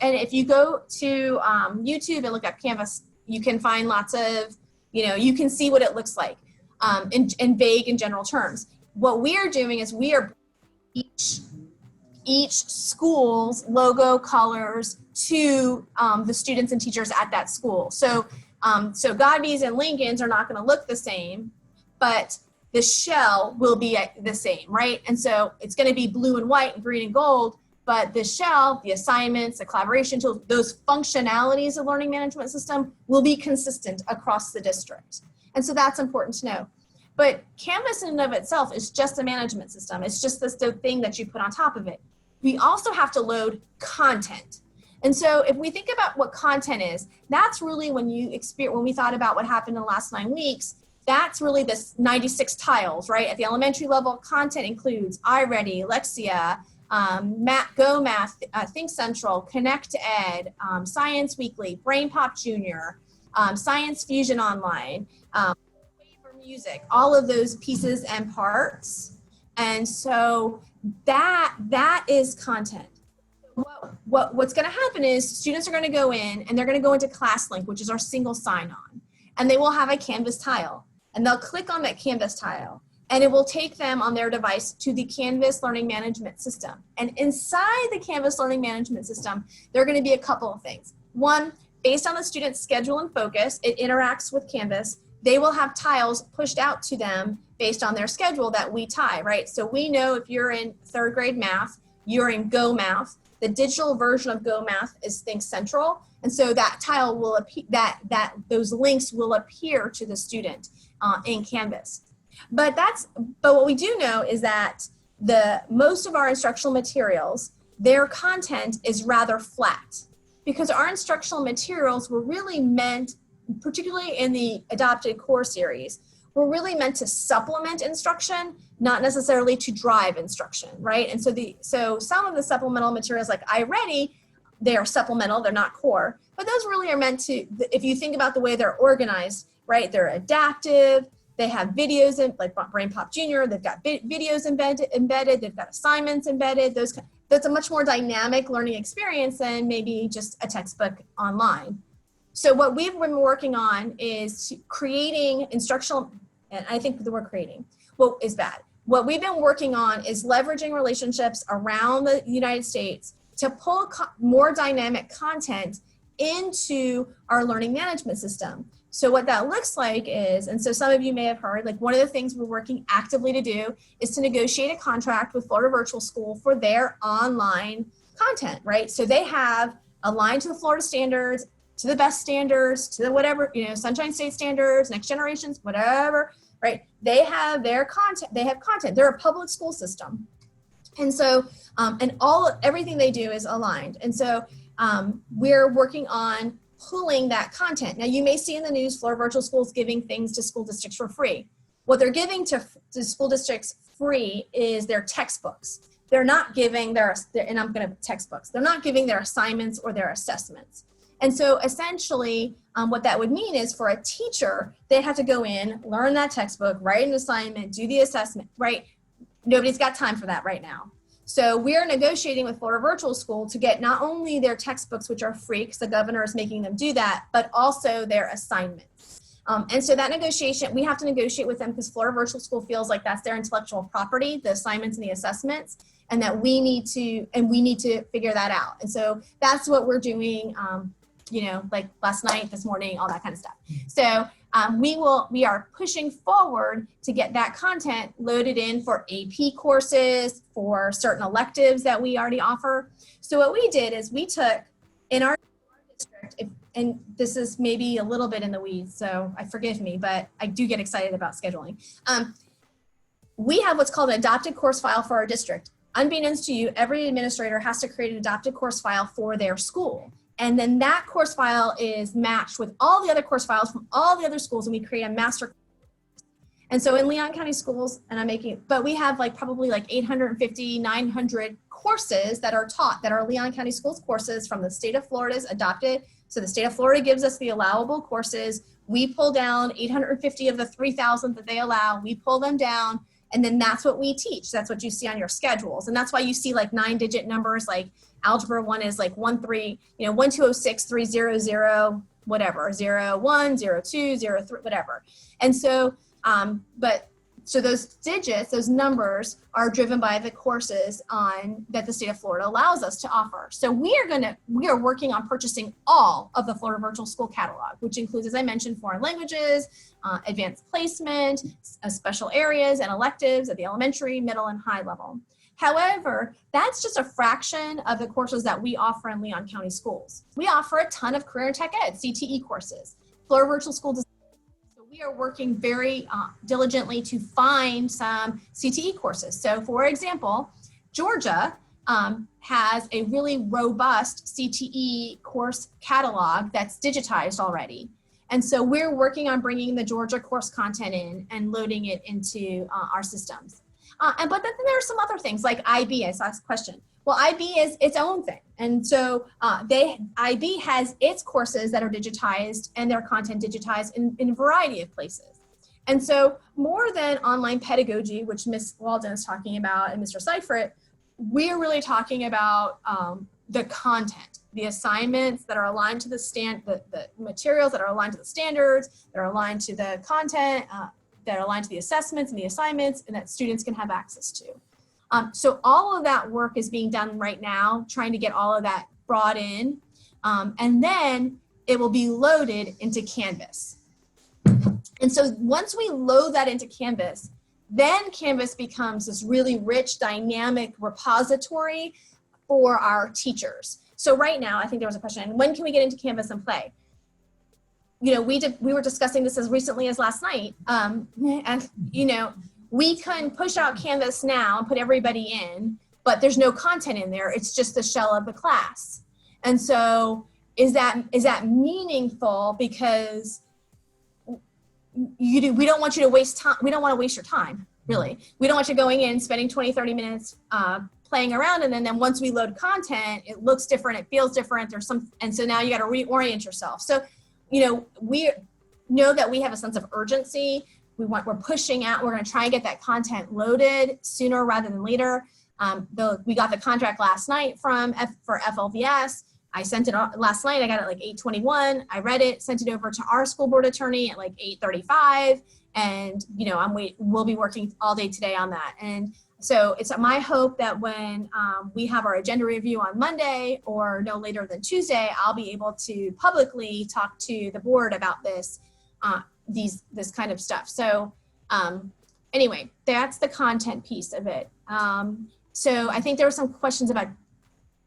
if you go to YouTube and look up Canvas, you can find lots of, you can see what it looks like in vague and general terms. What we are doing is we are each school's logo colors to the students and teachers at that school. So Godby's and Lincoln's are not going to look the same, but the shell will be the same, right? And so it's going to be blue and white and green and gold, but the shell, the assignments, the collaboration tools, those functionalities of learning management system will be consistent across the district. And so that's important to know. But Canvas in and of itself is just a management system. It's just this thing that you put on top of it. We also have to load content. And so if we think about what content is, that's really when we thought about what happened in the last 9 weeks, that's really this 96 tiles, right? At the elementary level, content includes iReady, Lexia, Go Math, Think Central, Connect Ed, Science Weekly, Brain Pop Junior, Science Fusion Online, music, all of those pieces and parts. And so that is content. What's going to happen is students are going to go in and they're going to go into ClassLink, which is our single sign-on, and they will have a Canvas tile, and they'll click on that Canvas tile, and it will take them on their device to the Canvas Learning Management System. And inside the Canvas Learning Management System, there are going to be a couple of things. One, based on the student's schedule and focus, it interacts with Canvas. They will have tiles pushed out to them based on their schedule that we tie, right? So we know if you're in 3rd grade math, you're in Go Math. The digital version of Go Math is Think Central. And so that tile will appear, those links will appear to the student in Canvas. But what we do know is that most of our instructional materials, their content is rather flat, because our instructional materials were really meant, particularly in the adopted core series, were really meant to supplement instruction, not necessarily to drive instruction, right? And so some of the supplemental materials like iReady, they are supplemental, they're not core, but those really are meant to, if you think about the way they're organized, right? They're adaptive, they have videos in, like Brain Pop Junior, they've got videos embedded, they've got assignments embedded, that's a much more dynamic learning experience than maybe just a textbook online. So what we've been working on is creating instructional, and I think the word creating, is bad. What we've been working on is leveraging relationships around the United States to pull more dynamic content into our learning management system. So what that looks like is, and so some of you may have heard, like one of the things we're working actively to do is to negotiate a contract with Florida Virtual School for their online content, right? So they have aligned to the Florida standards, to the best standards, to the whatever, Sunshine State standards, Next Generations, whatever, right? They have their content, they're a public school system. And so, and everything they do is aligned. And so we're working on pulling that content. Now you may see in the news, Florida Virtual Schools giving things to school districts for free. What they're giving to school districts free is their textbooks. They're not giving textbooks. They're not giving their assignments or their assessments. And so essentially what that would mean is for a teacher, they have to go in, learn that textbook, write an assignment, do the assessment, right? Nobody's got time for that right now. So we're negotiating with Florida Virtual School to get not only their textbooks, which are free because the governor is making them do that, but also their assignments. And so that negotiation, we have to negotiate with them because Florida Virtual School feels like that's their intellectual property, the assignments and the assessments, and that we need to figure that out. And so that's what we're doing, like last night, this morning, all that kind of stuff. So we are pushing forward to get that content loaded in for AP courses, for certain electives that we already offer. So what we did is we took in our district, and this is maybe a little bit in the weeds, so forgive me, but I do get excited about scheduling. We have what's called an adopted course file for our district. Unbeknownst to you, every administrator has to create an adopted course file for their school. And then that course file is matched with all the other course files from all the other schools, and we create a master. And so in Leon County schools, but we have probably 850, 900 courses that are taught that are Leon County schools courses from the state of Florida's adopted. So the state of Florida gives us the allowable courses. We pull down 850 of the 3,000 that they allow. We pull them down, and then that's what we teach. That's what you see on your schedules. And that's why you see 9-digit numbers, like Algebra 1 is 1206 300 whatever 01 02 03 whatever. And so so those digits, those numbers are driven by the courses that the state of Florida allows us to offer. So we are working on purchasing all of the Florida Virtual School catalog, which includes, as I mentioned, foreign languages, advanced placement, special areas and electives at the elementary, middle, and high level. However, that's just a fraction of the courses that we offer in Leon County schools. We offer a ton of career and tech ed, CTE courses. Florida Virtual School does. So we are working very diligently to find some CTE courses. So for example, Georgia has a really robust CTE course catalog that's digitized already. And so we're working on bringing the Georgia course content in and loading it into our systems. But then there are some other things like IB. I saw this question. Well, IB is its own thing. And so IB has its courses that are digitized and their content digitized in a variety of places. And so more than online pedagogy, which Ms. Walden is talking about and Mr. Seifert, we're really talking about the content, the assignments that are aligned to the materials that are aligned to the standards, that are aligned to the content, that are aligned to the assessments and the assignments, and that students can have access to. So all of that work is being done right now, trying to get all of that brought in, and then it will be loaded into Canvas. And so once we load that into Canvas, then Canvas becomes this really rich, dynamic repository for our teachers. So right now, I think there was a question, when can we get into Canvas and play? We were discussing this as recently as last night, and we can push out Canvas now and put everybody in, but there's no content in there. It's just the shell of the class. And so is that meaningful? Because we don't want you to waste time. We don't want to waste your time, really. We don't want you going in, spending 20, 30 minutes playing around, and then once we load content, it looks different, it feels different, and so now you got to reorient yourself. So we know that we have a sense of urgency. We're pushing out. We're going to try and get that content loaded sooner rather than later. We got the contract last night for FLVS. I sent it last night. I got it like 8:21. I read it, sent it over to our school board attorney at like 8:35, and we'll be working all day today on that. And so it's my hope that when we have our agenda review on Monday or no later than Tuesday, I'll be able to publicly talk to the board about this kind of stuff. So anyway, that's the content piece of it. So I think there were some questions about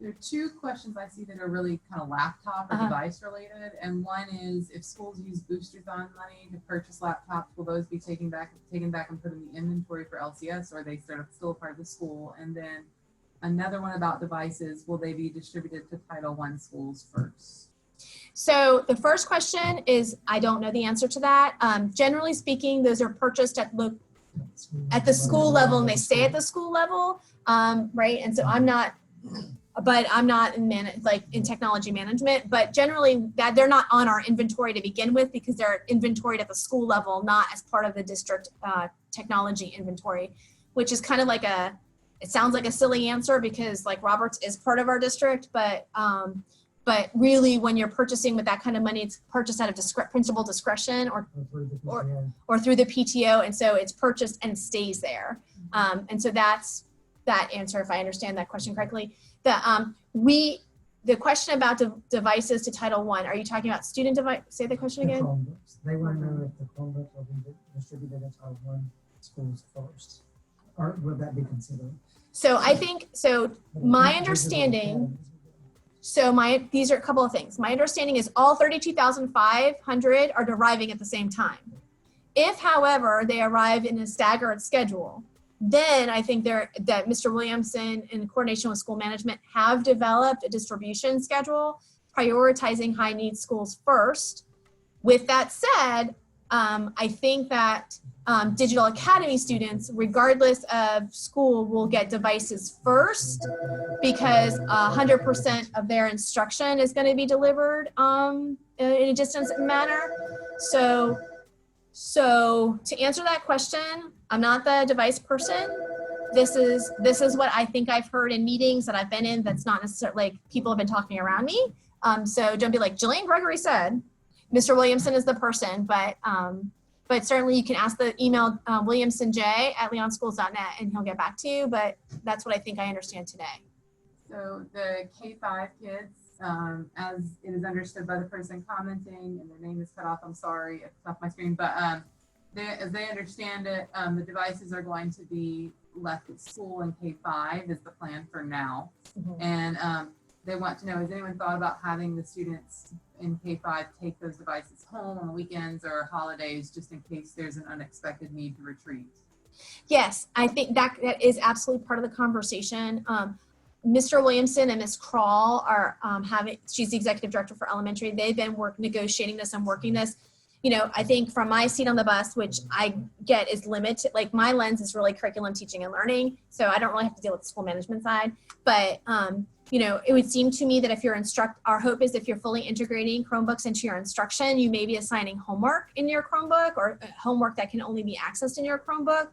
There are two questions I see that are really kind of laptop or device related. And one is, if schools use booster fund money to purchase laptops, will those be taken back and put in the inventory for LCS, or are they sort of still a part of the school? And then another one about devices, will they be distributed to Title I schools first? So the first question is, I don't know the answer to that. Generally speaking, those are purchased at the school level, and they stay at the school level, right? And so I'm not in technology management, but generally that they're not on our inventory to begin with, because they're inventoried at the school level, not as part of the district technology inventory, which is kind of like it sounds like a silly answer because like Roberts is part of our district, but really when you're purchasing with that kind of money, it's purchased out of principal discretion or through the PTO. And so it's purchased and stays there. And so that's that answer, if I understand that question correctly. The question about devices to Title I, are you talking about student device? Say the question again. Chromebooks. They want to know if the Chromebooks will be distributed in Title I schools first, or would that be considered? So I think, my understanding, these are a couple of things. My understanding is all 32,500 are arriving at the same time. If, however, they arrive in a staggered schedule, then I think that Mr. Williamson, in coordination with school management, have developed a distribution schedule prioritizing high need schools first. With that said, I think that Digital Academy students, regardless of school, will get devices first because 100% of their instruction is going to be delivered in a distance manner. So to answer that question, I'm not the device person. This is what I think I've heard in meetings that I've been in. That's not necessarily like people have been talking around me. So don't be like Jillian Gregory said. Mr. Williamson is the person, but certainly you can ask the email williamsonj@leonschools.net and he'll get back to you. But that's what I think I understand today. So the K-5 kids, as it is understood by the person commenting, and their name is cut off, I'm sorry, it's off my screen, but as they understand it, the devices are going to be left at school in K-5 is the plan for now. Mm-hmm. And they want to know, has anyone thought about having the students in K-5 take those devices home on the weekends or holidays, just in case there's an unexpected need to retreat? Yes, I think that is absolutely part of the conversation. Mr. Williamson and Ms. Crawl are she's the executive director for elementary. They've been negotiating this and working this. You know, I think from my seat on the bus, which I get is limited, like my lens is really curriculum, teaching and learning. So I don't really have to deal with the school management side, but you know, it would seem to me that if you're our hope is if you're fully integrating Chromebooks into your instruction, you may be assigning homework in your Chromebook or homework that can only be accessed in your Chromebook.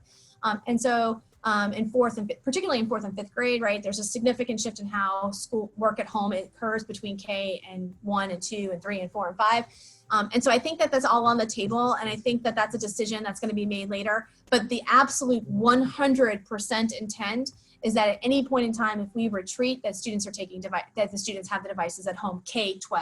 And so particularly in fourth and fifth grade, right, there's a significant shift in how school work at home occurs between K and 1 and 2 and 3 and 4 and 5. And so I think that that's all on the table. And I think that that's a decision that's going to be made later. But the absolute 100% intent is that at any point in time, if we retreat, that students are that the students have the devices at home, K-12.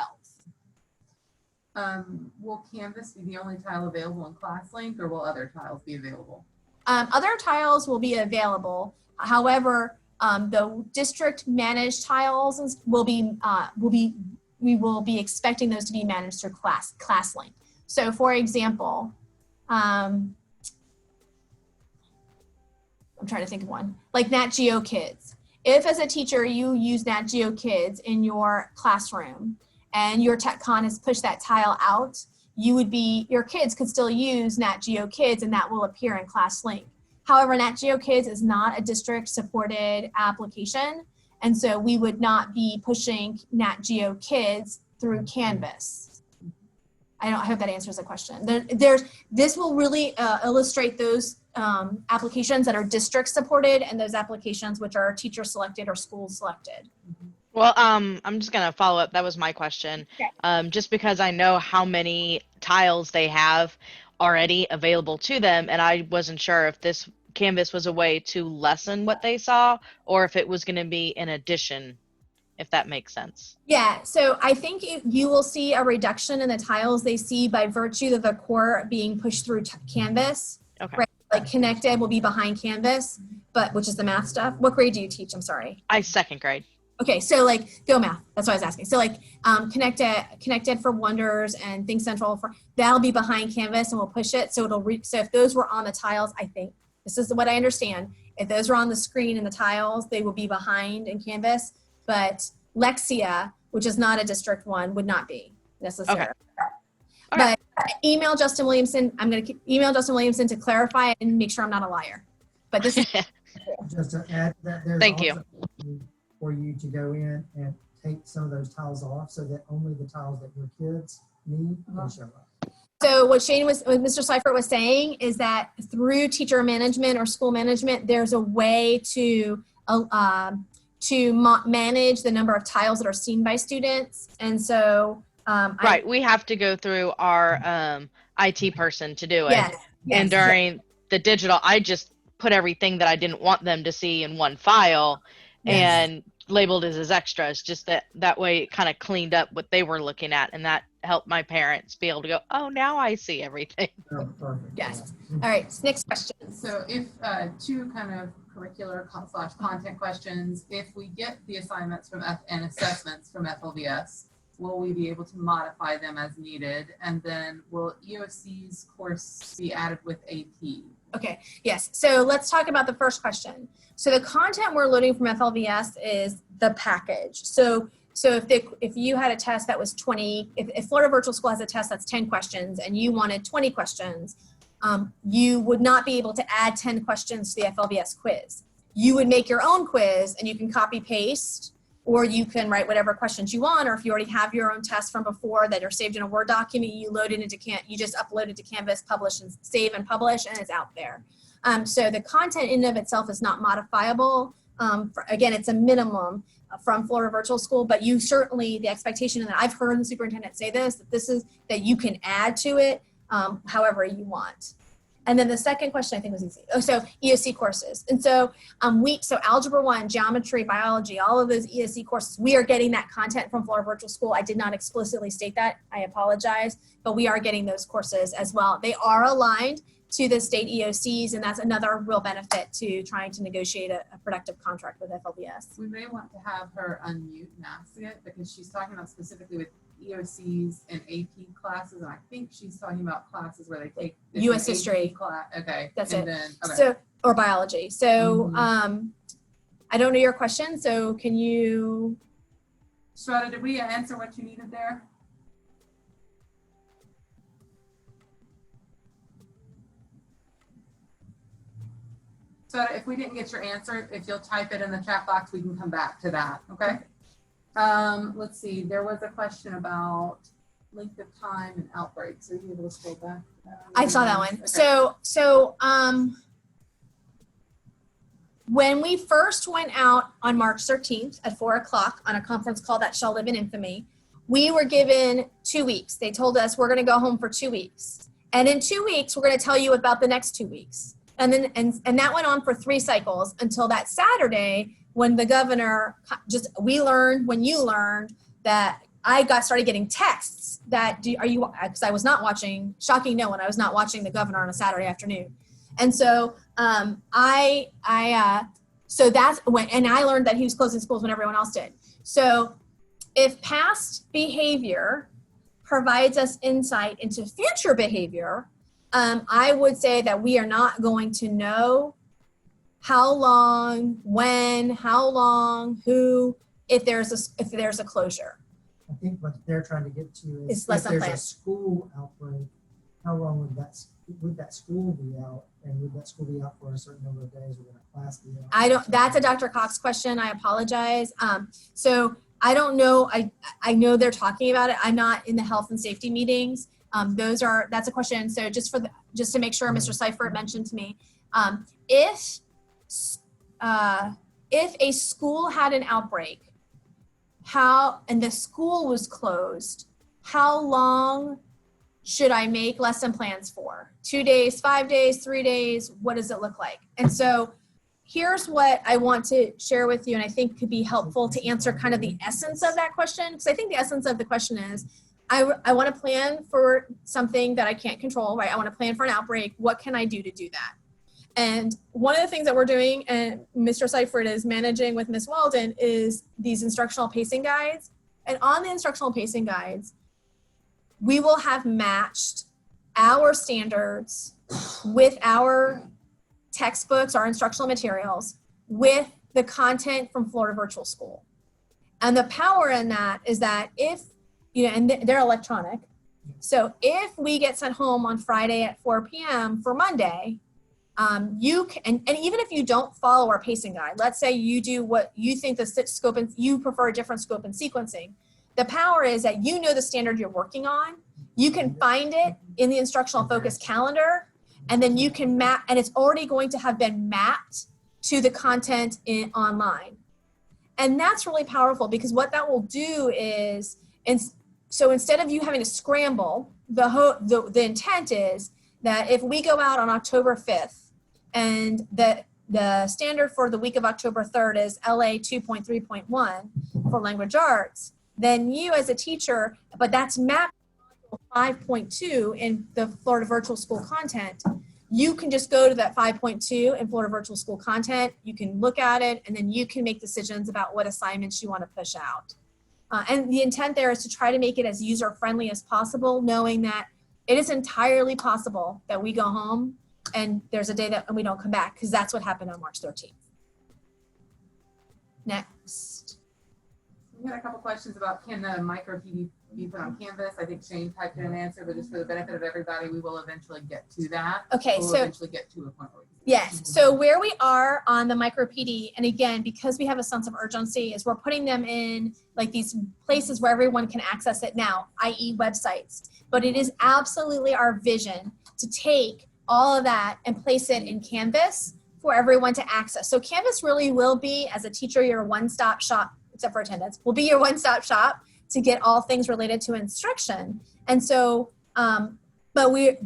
Will Canvas be the only tile available in ClassLink, or will other tiles be available? Other tiles will be available. However, the district managed tiles we will be expecting those to be managed through ClassLink. So for example, I'm trying to think of one, like Nat Geo Kids. If as a teacher you use Nat Geo Kids in your classroom and your TechCon has pushed that tile out, your kids could still use Nat Geo Kids and that will appear in ClassLink. However, Nat Geo Kids is not a district supported application. And so we would not be pushing Nat Geo Kids through Canvas. I hope that answers the question. This will really illustrate those applications that are district supported and those applications which are teacher selected or school selected. Well, I'm just going to follow up. That was my question. Okay. Just because I know how many tiles they have already available to them, and I wasn't sure if this Canvas was a way to lessen what they saw or if it was going to be in addition, if that makes sense. Yeah, so I think you will see a reduction in the tiles they see by virtue of the core being pushed through Canvas. Okay. Right? Like Connected will be behind Canvas, which is the math stuff. What grade do you teach? I'm sorry. Second grade. Okay, so like Go Math, that's what I was asking. So like Connected for Wonders and Think Central, that'll be behind Canvas and we'll push it. So so if those were on the tiles, I think, this is what I understand. If those were on the screen and the tiles, they would be behind in Canvas. But Lexia, which is not a district one, would not be necessary. Okay. But email Justin Williamson. I'm going to email Justin Williamson to clarify and make sure I'm not a liar. But this is Just to add that there's Thank you. also for you to go in and take some of those tiles off so that only the tiles that your kids need can show up. so what Mr. Seifert was saying is that through teacher management or school management, there's a way to manage the number of tiles that are seen by students. And so Right. We have to go through our IT person to do it. Yes. And during the digital, I just put everything that I didn't want them to see in one file and labeled it as extras, just that way it kind of cleaned up what they were looking at, and that helped my parents be able to go, oh, now I see everything. Oh, perfect. Yes. All right. Next question. So if two kind of curricular / content questions, if we get the assignments from and assessments from FLVS, will we be able to modify them as needed? And then will EOC's course be added with AP? Okay, yes. So let's talk about the first question. So the content we're loading from FLVS is the package. So if you had a test that was 20, if Florida Virtual School has a test that's 10 questions and you wanted 20 questions, you would not be able to add 10 questions to the FLVS quiz. You would make your own quiz and you can copy paste, or you can write whatever questions you want, or if you already have your own tests from before that are saved in a Word document, you load it into you just upload it to Canvas, publish and save and publish, and it's out there. So the content in and of itself is not modifiable. Again, it's a minimum from Florida Virtual School, but you certainly, the expectation, and I've heard the superintendent say this, that you can add to it however you want. And then the second question I think was easy. Oh, so EOC courses. And so so Algebra 1, Geometry, Biology, all of those EOC courses, we are getting that content from Florida Virtual School. I did not explicitly state that. I apologize, but we are getting those courses as well. They are aligned to the state EOCs, and that's another real benefit to trying to negotiate a productive contract with FLVS. We may want to have her unmute and ask it, because she's talking about specifically with EOCs and AP classes, and I think she's talking about classes where they take US history class. Okay, That's and it. Then, okay. So, or biology. So I don't know your question, so can you? Shraddha, did we answer what you needed there? So if we didn't get your answer, if you'll type it in the chat box, we can come back to that, okay? Let's see, there was a question about length of time and outbreaks. Are you able to scroll back? I saw that one. Okay. So when we first went out on March 13th at 4:00 on a conference call that shall live in infamy, we were given 2 weeks. They told us we're going to go home for 2 weeks. And in 2 weeks, we're going to tell you about the next 2 weeks. And then, and that went on for 3 cycles until that Saturday when the governor you learned that I started getting texts that, because I was not watching, shocking no one, I was not watching the governor on a Saturday afternoon. And so so that's when, and I learned that he was closing schools when everyone else did. So if past behavior provides us insight into future behavior, I would say that we are not going to know how long, when, how long, who, if there's a closure. I think what they're trying to get to is It's lesson if there's plan. a school outbreak, how long would that school be out? And would that school be out for a certain number of days, or would a class be out? That's a Dr. Cox question. I apologize. So I don't know. I know they're talking about it. I'm not in the health and safety meetings. That's a question. So just to make sure, Mr. Seifert mentioned to me, if a school had an outbreak, and the school was closed, how long should I make lesson plans for? 2 days, 5 days, 3 days? What does it look like? And so here's what I want to share with you, and I think could be helpful to answer kind of the essence of that question. Because I think the essence of the question is, I want to plan for something that I can't control, right? I want to plan for an outbreak. What can I do to do that? And one of the things that we're doing, and Mr. Seifert is managing with Ms. Walden, is these instructional pacing guides. And on the instructional pacing guides, we will have matched our standards with our textbooks, our instructional materials, with the content from Florida Virtual School. And the power in that is that if, and they're electronic. So if we get sent home on Friday at 4 p.m. for Monday, you can, and even if you don't follow our pacing guide, let's say you do what you think the scope and you prefer a different scope and sequencing, the power is that you know the standard you're working on. You can find it in the instructional focus calendar, and then you can map, and it's already going to have been mapped to the content online. And that's really powerful, because what that will do is, so instead of you having to scramble, the intent is that if we go out on October 5th, and the standard for the week of October 3rd is LA 2.3.1 for language arts, then you as a teacher, but that's mapped to 5.2 in the Florida Virtual School content, you can just go to that 5.2 in Florida Virtual School content, you can look at it, and then you can make decisions about what assignments you want to push out. And the intent there is to try to make it as user-friendly as possible, knowing that it is entirely possible that we go home and there's a day that we don't come back, because that's what happened on March 13th. Next. We had a couple questions about, can the micro PD be put on Canvas? I think Shane typed in an answer, but just for the benefit of everybody, we will eventually get to that. Okay, we'll so eventually get to a point where yes, so where we are on the micro PD, and again, because we have a sense of urgency, is we're putting them in like these places where everyone can access it now, i.e. websites. But it is absolutely our vision to take all of that and place it in Canvas for everyone to access. So Canvas really will be, as a teacher, your one-stop shop, except for attendance, will be your one-stop shop to get all things related to instruction. And so, but we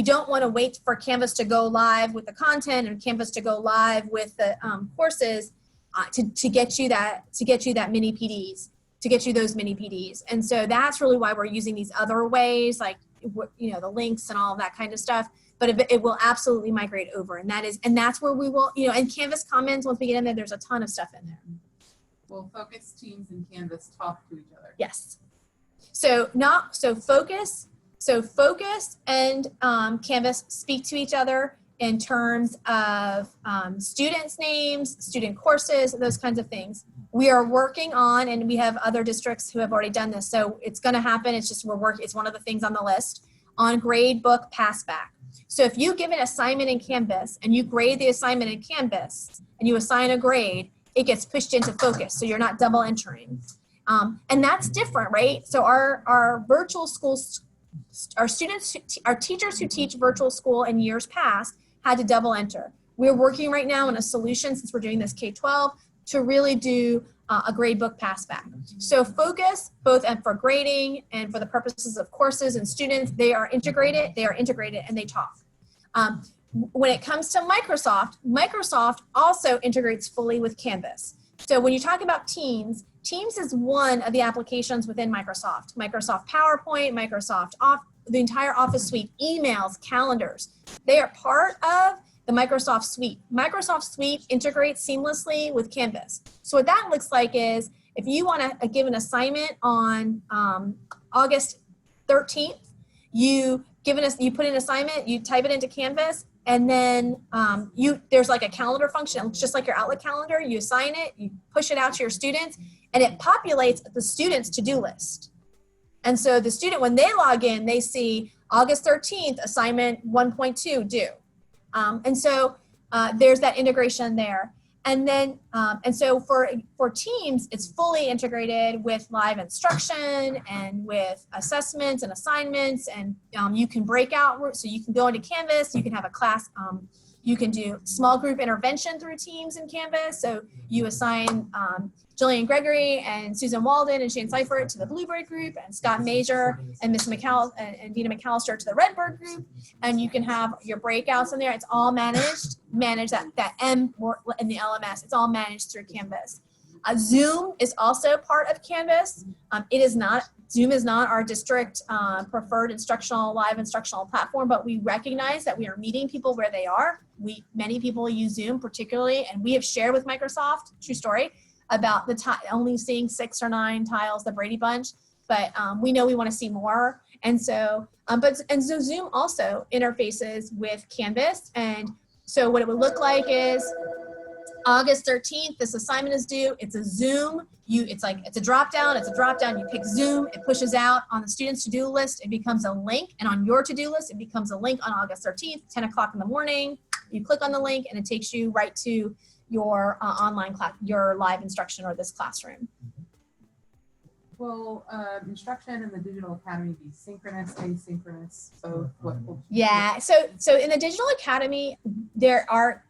don't want to wait for Canvas to go live with the content and Canvas to go live with the courses to get you that mini PDs, to get you those mini PDs. And so that's really why we're using these other ways, like, the links and all of that kind of stuff. But it will absolutely migrate over, and that's where we will, and Canvas Commons, once we get in there, there's a ton of stuff in there. will focus teams and Canvas talk to each other? Yes. So Focus and Canvas speak to each other in terms of students' names, student courses, those kinds of things. We are working on, and we have other districts who have already done this, so it's going to happen. It's just it's one of the things on the list, on gradebook passback. So if you give an assignment in Canvas and you grade the assignment in Canvas and you assign a grade, it gets pushed into Focus, so you're not double entering. And that's different, right? So our virtual schools, our teachers who teach virtual school in years past had to double enter. We're working right now on a solution, since we're doing this K-12, to really do a gradebook passback. So Focus, both for grading and for the purposes of courses and students, they are integrated and they talk. When it comes to Microsoft also integrates fully with Canvas. So when you talk about Teams is one of the applications within Microsoft. Microsoft PowerPoint, Microsoft the entire Office suite, emails, calendars. They are part of the Microsoft suite. Microsoft suite integrates seamlessly with Canvas. So what that looks like is, if you want to give an assignment on August 13th, you put in an assignment, you type it into Canvas, and then there's like a calendar function. It's just like your Outlook calendar. You assign it, you push it out to your students, and it populates the student's to-do list. And so the student, when they log in, they see August 13th, assignment 1.2 due. And so there's that integration there. And then, and so for Teams, it's fully integrated with live instruction and with assessments and assignments, and you can break out, so you can go into Canvas, you can have a class, you can do small group intervention through Teams in Canvas. So you assign Jillian Gregory and Susan Walden and Shane Seifert to the Bluebird group, and Scott Major and Miss and Dina McAllister to the Redbird group, and you can have your breakouts in there. It's all managed that M in the LMS. It's all managed through Canvas. Zoom is also part of Canvas. Zoom is not our district preferred live instructional platform, but we recognize that we are meeting people where they are. Many people use Zoom particularly, and we have shared with Microsoft, true story, about only seeing 6 or 9 tiles, the Brady Bunch, but we know we want to see more. And so, so Zoom also interfaces with Canvas. And so what it would look like is August 13th, this assignment is due. It's a Zoom. It's a drop down. You pick Zoom. It pushes out on the student's to-do list. It becomes a link. And on your to-do list, it becomes a link on August 13th, 10 o'clock in the morning. You click on the link and it takes you right to your online class, your live instruction or this classroom. Will instruction in the Digital Academy be synchronous, asynchronous, both? Yeah, so in the Digital Academy, there are,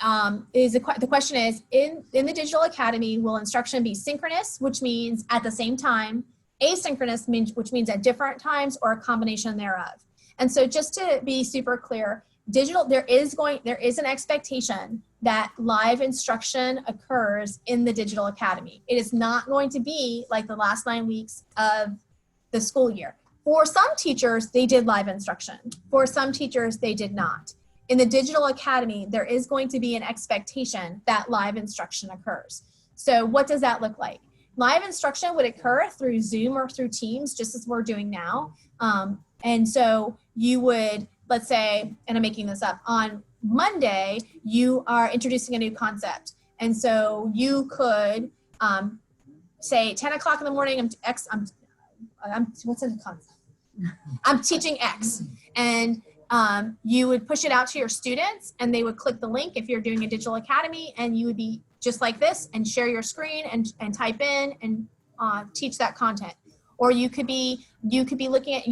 the question is, in the Digital Academy, will instruction be synchronous, which means at the same time, asynchronous, which means at different times, or a combination thereof. And so just to be super clear, there is an expectation that live instruction occurs in the Digital Academy. It is not going to be like the last 9 weeks of the school year. For some teachers, they did live instruction. For some teachers, they did not. In the Digital Academy, there is going to be an expectation that live instruction occurs. So what does that look like? Live instruction would occur through Zoom or through Teams, just as we're doing now. And so you would, let's say, and I'm making this up, on Monday, you are introducing a new concept. And so you could say 10 o'clock in the morning, what's in the concept? I'm teaching X. And you would push it out to your students and they would click the link if you're doing a Digital Academy, and you would be just like this and share your screen and type in and teach that content. Or you could be looking at,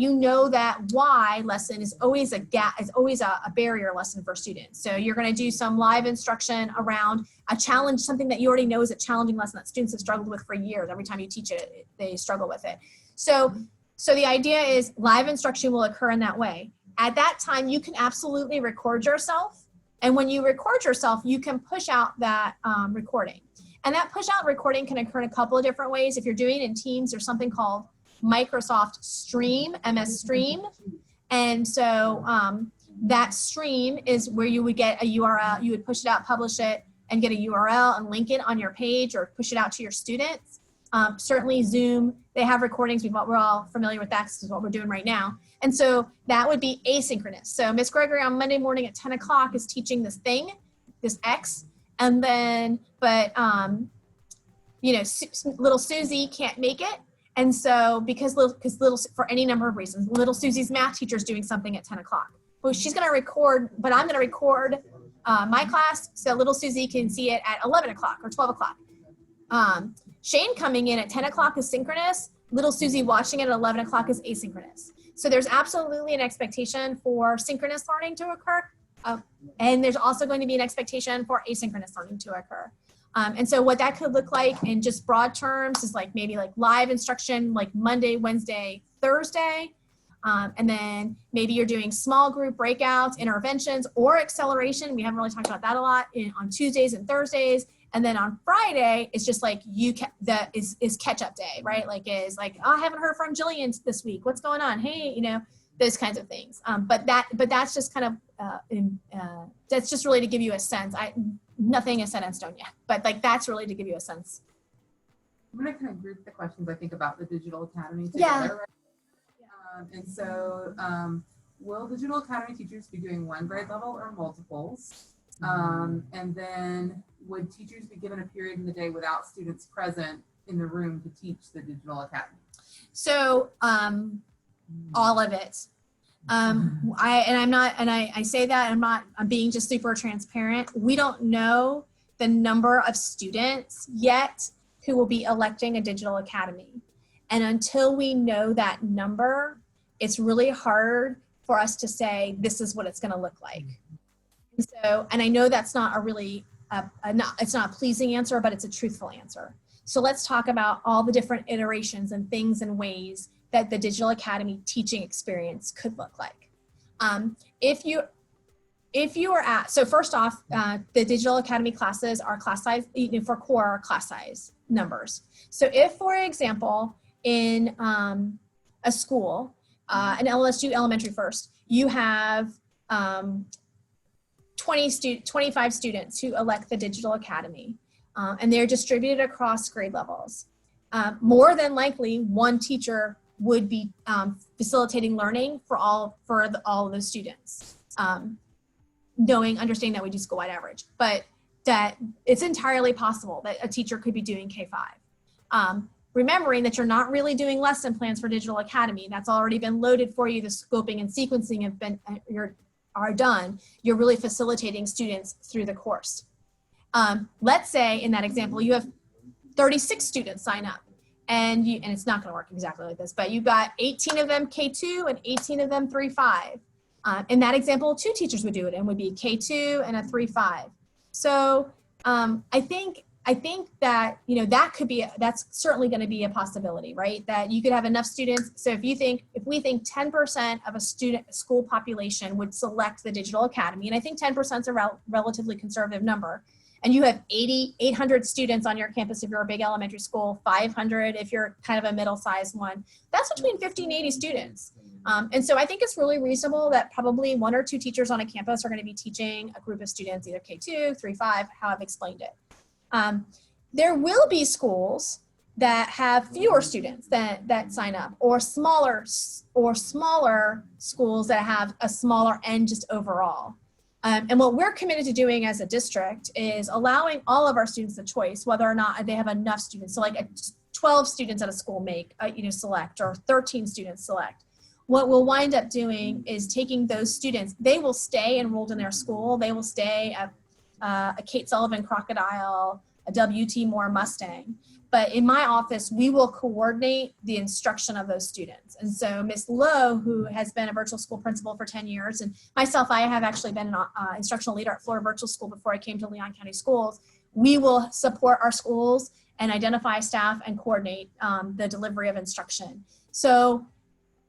that Y lesson is always a barrier lesson for students. So you're going to do some live instruction around a challenge, something that you already know is a challenging lesson that students have struggled with for years. Every time you teach it, they struggle with it. So the idea is live instruction will occur in that way. At that time, you can absolutely record yourself. And when you record yourself, you can push out that recording. And that push out recording can occur in a couple of different ways. If you're doing it in Teams, there's something called Microsoft Stream, MS Stream. And so that stream is where you would get a URL, you would push it out, publish it, and get a URL and link it on your page or push it out to your students. Certainly Zoom, they have recordings. We're all familiar with that. This is what we're doing right now. And so that would be asynchronous. So Miss Gregory on Monday morning at 10 o'clock is teaching this thing, this X. And then, little Susie can't make it. And so because for any number of reasons, little Susie's math teacher is doing something at 10 o'clock. Well, she's going to record, but I'm going to record my class so little Susie can see it at 11 o'clock or 12 o'clock. Shane coming in at 10 o'clock is synchronous. Little Susie watching it at 11 o'clock is asynchronous. So there's absolutely an expectation for synchronous learning to occur. And there's also going to be an expectation for asynchronous learning to occur. And so what that could look like in just broad terms is maybe live instruction, like Monday, Wednesday, Thursday. And then maybe you're doing small group breakouts, interventions, or acceleration. We haven't really talked about that a lot on Tuesdays and Thursdays. And then on Friday, it's just is catch-up day, right? Oh, I haven't heard from Jillian this week. What's going on? Hey, those kinds of things. But that's just kind of, that's just really to give you a sense. Nothing is set in stone yet, but that's really to give you a sense. I'm going to kind of group the questions I think about the Digital Academy together. Yeah. Right? And so will Digital Academy teachers be doing one grade level or multiples? And then would teachers be given a period in the day without students present in the room to teach the Digital Academy? So all of it. I say that I'm being just super transparent. We don't know the number of students yet who will be electing a Digital Academy. And until we know that number, it's really hard for us to say, this is what it's going to look like. And I know that's not a really, it's not a pleasing answer, but it's a truthful answer. So let's talk about all the different iterations and things and ways that the Digital Academy teaching experience could look like. So first off, the Digital Academy classes are class size, for core class size numbers. So if, for example, in a school, an LSU elementary first, you have 25 students who elect the Digital Academy, and they're distributed across grade levels. More than likely, one teacher would be facilitating learning for all of those students, understanding that we do school-wide average, but that it's entirely possible that a teacher could be doing K-5. Remembering that you're not really doing lesson plans for Digital Academy. That's already been loaded for you. The scoping and sequencing are done. You're really facilitating students through the course. Let's say in that example, you have 36 students sign up, and it's not going to work exactly like this, but you've got 18 of them K2 and 18 of them 3-5. In that example, 2 teachers would do it, and would be K2 and a 3-5. So I think that, that's certainly going to be a possibility, right? That you could have enough students. So if we think 10% of a school population would select the Digital Academy, and I think 10% is a relatively conservative number, and you have 800 students on your campus if you're a big elementary school, 500 if you're kind of a middle-sized one, that's between 50 and 80 students. And so I think it's really reasonable that probably 1 or 2 teachers on a campus are going to be teaching a group of students, either K2, 3-5, how I've explained it. There will be schools that have fewer students that sign up, or smaller schools that have a smaller end just overall. And what we're committed to doing as a district is allowing all of our students the choice, whether or not they have enough students. So like 12 students at a school select, or 13 students select. What we'll wind up doing is taking those students, they will stay enrolled in their school. They will stay at a Kate Sullivan Crocodile, a W.T. Moore Mustang. But in my office, we will coordinate the instruction of those students. And so Ms. Lowe, who has been a virtual school principal for 10 years, and myself, I have actually been an instructional leader at Florida Virtual School before I came to Leon County Schools. We will support our schools and identify staff and coordinate the delivery of instruction. So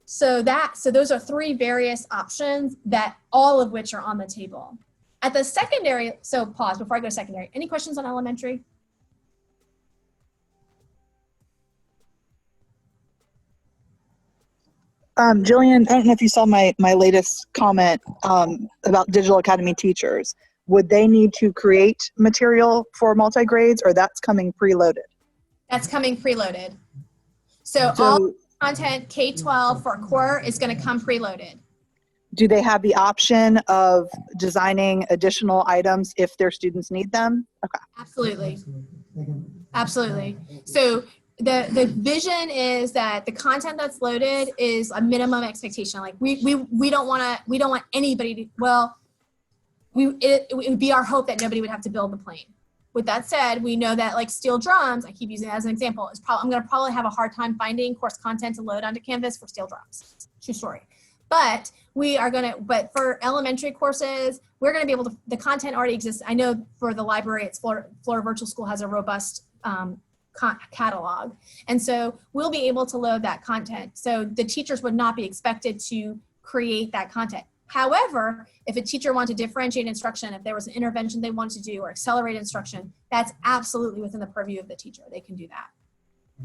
those are 3 various options, that all of which are on the table. At the secondary, so pause before I go to secondary. Any questions on elementary? Jillian, I don't know if you saw my latest comment about Digital Academy teachers. Would they need to create material for multi-grades, or that's coming preloaded? That's coming preloaded. So all content K-12 for core is going to come preloaded. Do they have the option of designing additional items if their students need them? Okay. Absolutely. Absolutely. So the vision is that the content that's loaded is a minimum expectation. Like we don't want anybody to, it would be our hope that nobody would have to build the plane. With that said, we know that like steel drums, I keep using it as an example, I'm going to probably have a hard time finding course content to load onto Canvas for steel drums. True story. But but for elementary courses, we're going to be able to, the content already exists. I know for the library, it's Florida Virtual School has a robust catalog. And so we'll be able to load that content. So the teachers would not be expected to create that content. However, if a teacher wanted to differentiate instruction, if there was an intervention they wanted to do or accelerate instruction, that's absolutely within the purview of the teacher. They can do that.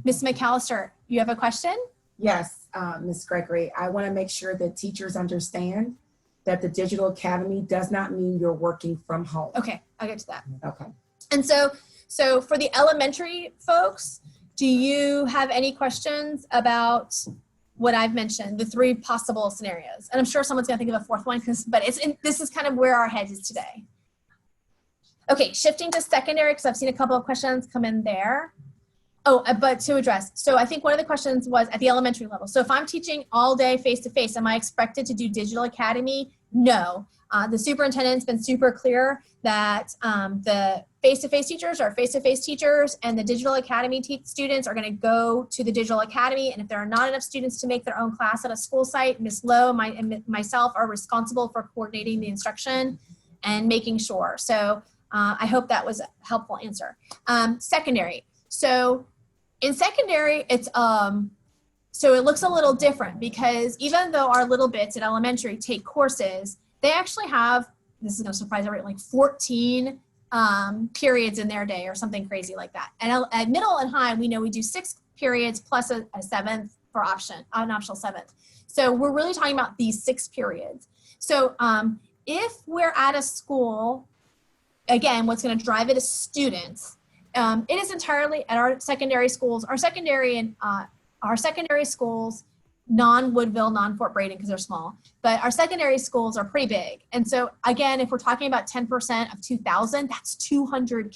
Ms. McAllister, you have a question? Yes, Ms. Gregory, I want to make sure that teachers understand that the Digital Academy does not mean you're working from home. Okay, I'll get to that. Okay. And so for the elementary folks, do you have any questions about what I've mentioned, the 3 possible scenarios? And I'm sure someone's gonna think of a 4th one, but this is kind of where our head is today. Okay, shifting to secondary, because I've seen a couple of questions come in there. Oh, but to address, so I think one of the questions was at the elementary level. So if I'm teaching all day face-to-face, am I expected to do Digital Academy? No. The superintendent's been super clear that the face-to-face teachers are face-to-face teachers, and the Digital Academy students are going to go to the Digital Academy. And if there are not enough students to make their own class at a school site, Ms. Lowe and myself are responsible for coordinating the instruction and making sure. So I hope that was a helpful answer. Secondary. So in secondary, it's so it looks a little different, because even though our little bits at elementary take courses, they actually have, this is no surprise, like 14 periods in their day or something crazy like that. And at middle and high, we know we do 6 periods plus a 7th for an optional 7th. So we're really talking about these 6 periods. So if we're at a school, again, what's going to drive it is students. It is entirely at our secondary schools. Our secondary schools, non-Woodville, non-Fort Braden, because they're small, but our secondary schools are pretty big. And so again, if we're talking about 10% of 2,000, that's 200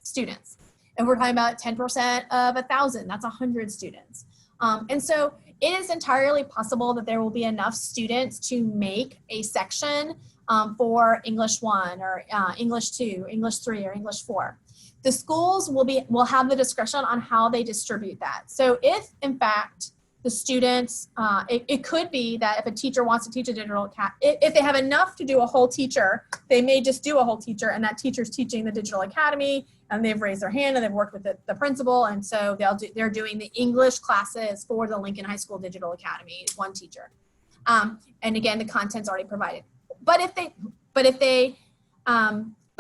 students. If we're talking about 10% of 1,000, that's 100 students. And so it is entirely possible that there will be enough students to make a section for English 1 or English 2, English 3, or English 4. The schools will have the discretion on how they distribute that. So if, in fact, the students, it could be that if a teacher wants to teach a digital if they have enough to do a whole teacher, they may just do a whole teacher, and that teacher's teaching the digital academy, and they've raised their hand and they've worked with the principal, and so they're doing the English classes for the Lincoln High School Digital Academy, one teacher. And again, the content's already provided. But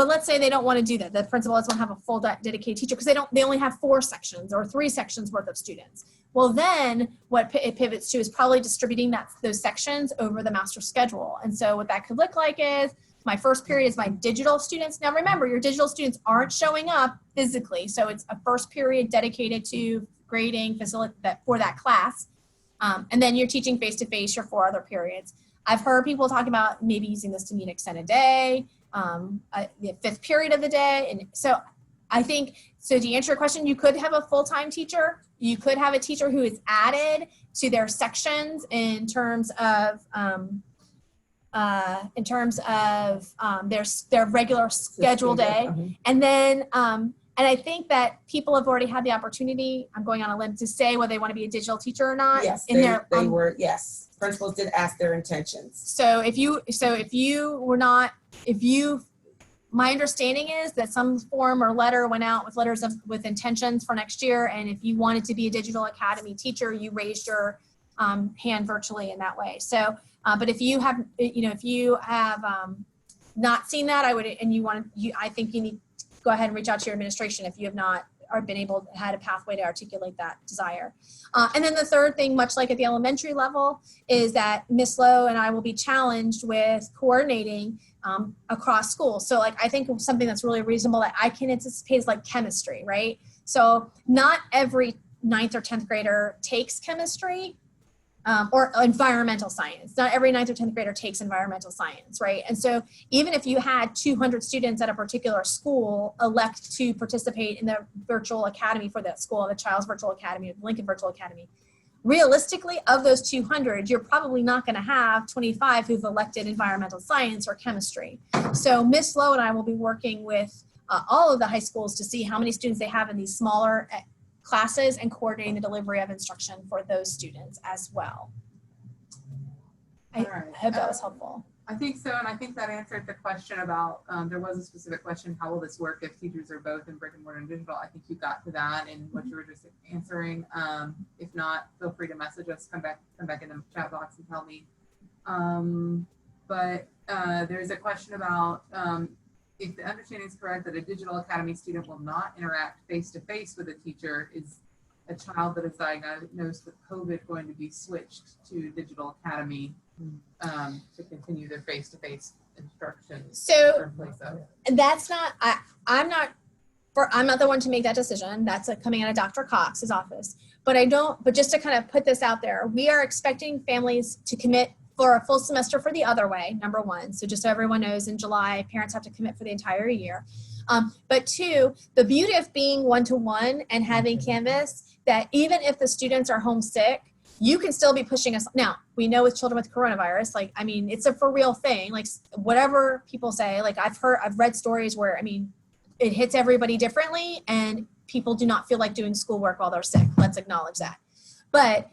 let's say they don't want to do that. The principal doesn't have a full dedicated teacher because they only have 4 sections or 3 sections worth of students. Well, then what it pivots to is probably distributing those sections over the master schedule. And so what that could look like is my first period is my digital students. Now remember, your digital students aren't showing up physically. So it's a first period dedicated to grading for that class. And then you're teaching face-to-face your 4 other periods. I've heard people talk about maybe using this to meet extended day, the 5th period of the day. And so I think, so to answer your question, you could have a full-time teacher. You could have a teacher who is added to their sections in terms of their regular schedule day. And then, and I think that people have already had the opportunity, I'm going on a limb, to say whether they want to be a digital teacher or not. Yes, they were, yes. Principals did ask their intentions. So my understanding is that some form or letter went out with letters with intentions for next year. And if you wanted to be a digital academy teacher, you raised your hand virtually in that way. So, but if you have, not seen that, I think you need to go ahead and reach out to your administration if you have not or had a pathway to articulate that desire. And then the third thing, much like at the elementary level, is that Ms. Lowe and I will be challenged with coordinating across schools. So like, I think something that's really reasonable that I can anticipate is like chemistry, right? So not every 9th or 10th grader takes chemistry or environmental science. Not every 9th or 10th grader takes environmental science, right? And so even if you had 200 students at a particular school elect to participate in the virtual academy for that school, the Child's Virtual Academy, the Lincoln Virtual Academy, realistically, of those 200, you're probably not going to have 25 who've elected environmental science or chemistry. So Ms. Lowe and I will be working with all of the high schools to see how many students they have in these smaller classes and coordinating the delivery of instruction for those students as well. I hope that was helpful. I think so, and I think that answered the question about, there was a specific question, how will this work if teachers are both in brick and mortar and digital? I think you got to that in what you were just answering. If not, feel free to message us, come back in the chat box and tell me. But there's a question about if the understanding is correct that a digital academy student will not interact face-to-face with a teacher, is a child that is diagnosed with COVID going to be switched to digital academy to continue their face-to-face instruction? So that's not, I'm not the one to make that decision. That's coming out of Dr. Cox's office. But just to kind of put this out there, we are expecting families to commit for a full semester for the other way, number one. So just so everyone knows, in July, parents have to commit for the entire year. But 2, the beauty of being one-to-one and having Canvas, that even if the students are homesick, you can still be pushing us. Now, we know with children with coronavirus, it's a for real thing. Like whatever people say, I've read stories where, it hits everybody differently and people do not feel like doing schoolwork while they're sick. Let's acknowledge that. But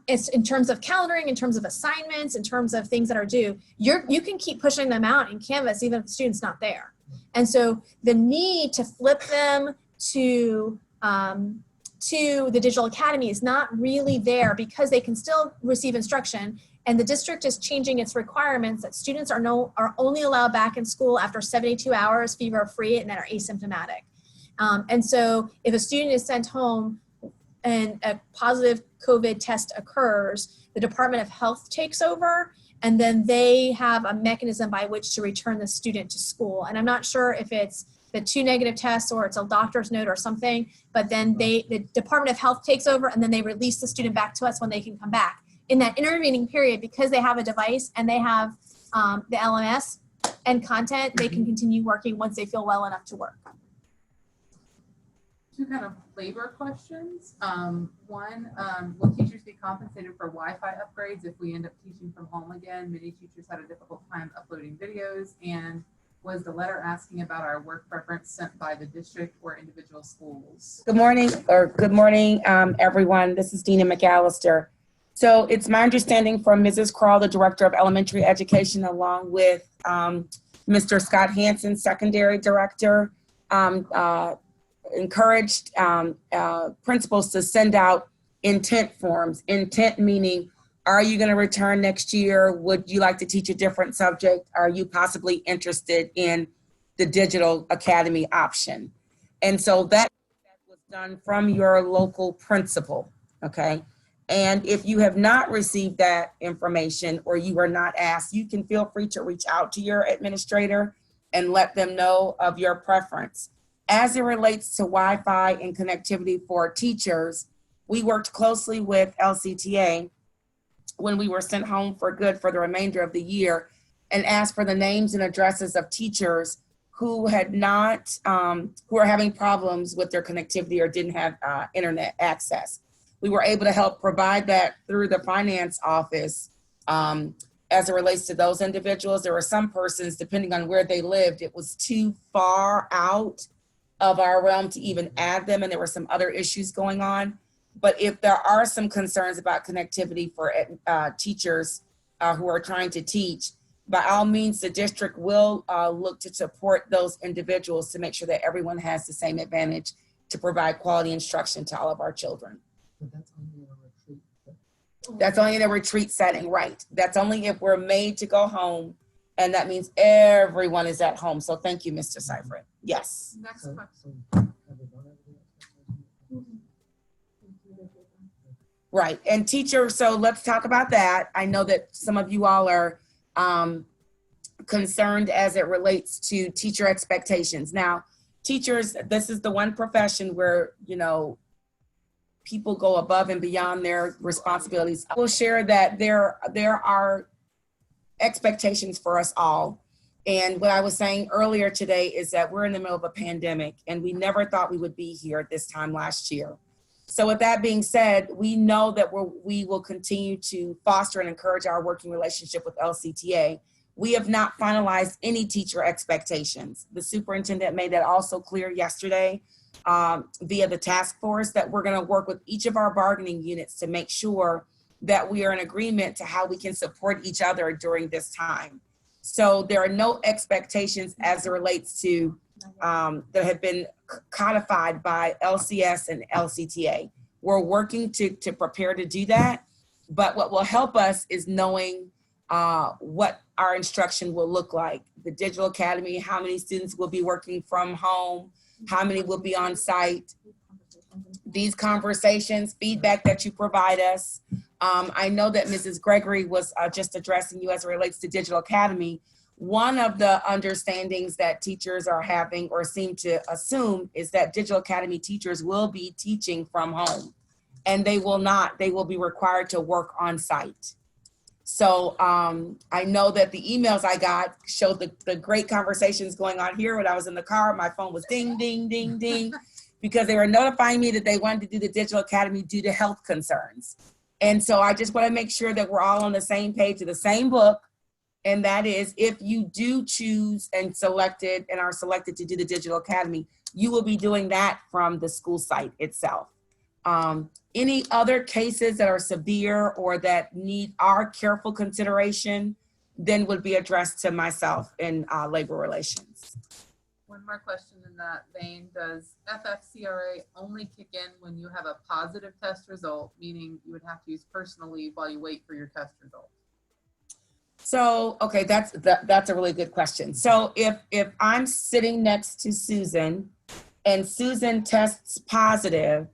it's in terms of calendaring, in terms of assignments, in terms of things that are due, you can keep pushing them out in Canvas even if the student's not there. And so the need to flip them to the Digital Academy is not really there because they can still receive instruction, and the district is changing its requirements that students are only allowed back in school after 72 hours fever-free and that are asymptomatic. And so if a student is sent home and a positive COVID test occurs, the Department of Health takes over and then they have a mechanism by which to return the student to school. And I'm not sure if it's the 2 negative tests or it's a doctor's note or something, but then the Department of Health takes over and then they release the student back to us when they can come back. In that intervening period, because they have a device and they have the LMS and content, they can continue working once they feel well enough to work. 2 kind of labor questions. One, will teachers be compensated for Wi-Fi upgrades if we end up teaching from home again? Many teachers had a difficult time uploading videos. And was the letter asking about our work preference sent by the district or individual schools? Good morning, everyone. This is Dina McAllister. So it's my understanding from Mrs. Kroll, the Director of Elementary Education, along with Mr. Scott Hansen, Secondary Director, encouraged principals to send out intent forms. Intent meaning, are you going to return next year? Would you like to teach a different subject? Are you possibly interested in the digital academy option? And so that was done from your local principal, okay? And if you have not received that information or you are not asked, you can feel free to reach out to your administrator and let them know of your preference. As it relates to Wi-Fi and connectivity for teachers, we worked closely with LCTA when we were sent home for good for the remainder of the year and asked for the names and addresses of teachers who had not, who are having problems with their connectivity or didn't have internet access. We were able to help provide that through the finance office. As it relates to those individuals, there were some persons, depending on where they lived, it was too far out of our realm to even add them, and there were some other issues going on. But if there are some concerns about connectivity for teachers who are trying to teach, by all means, the district will look to support those individuals to make sure that everyone has the same advantage to provide quality instruction to all of our children. But that's only in a retreat. That's only in a retreat setting, right? That's only if we're made to go home, and that means everyone is at home. So thank you, Mr. Seifert. Yes. Next So, question. have they done everything? Right. And teacher, so let's talk about that. I know that some of you all are concerned as it relates to teacher expectations. Now, teachers, this is the one profession where, you know, people go above and beyond their responsibilities. I will share that there are expectations for us all. And what I was saying earlier today is that we're in the middle of a pandemic and we never thought we would be here at this time last year. So with that being said, we know that we will continue to foster and encourage our working relationship with LCTA. We have not finalized any teacher expectations. The superintendent made that also clear yesterday via the task force that we're going to work with each of our bargaining units to make sure that we are in agreement to how we can support each other during this time. So there are no expectations as it relates to that have been codified by LCS and LCTA. We're working to prepare to do that, but what will help us is knowing what our instruction will look like. The Digital Academy, how many students will be working from home, how many will be on site. These conversations, feedback that you provide us. I know that Mrs. Gregory was just addressing you as it relates to Digital Academy. One of the understandings that teachers are having or seem to assume is that Digital Academy teachers will be teaching from home, and they will not. They will be required to work on site. So I know that the emails I got showed the great conversations going on here. When I was in the car, my phone was ding, ding, ding, ding, because they were notifying me that they wanted to do the Digital Academy due to health concerns. And so I just want to make sure that we're all on the same page of the same book. And that is, if you do choose and selected and are selected to do the Digital Academy, you will be doing that from the school site itself. Any other cases that are severe or that need our careful consideration then would be addressed to myself in labor relations. One more question in that vein. Does FFCRA only kick in when you have a positive test result, meaning you would have to use personal leave while you wait for your test result? So, okay, that's a really good question. So if I'm sitting next to Susan and Susan tests positive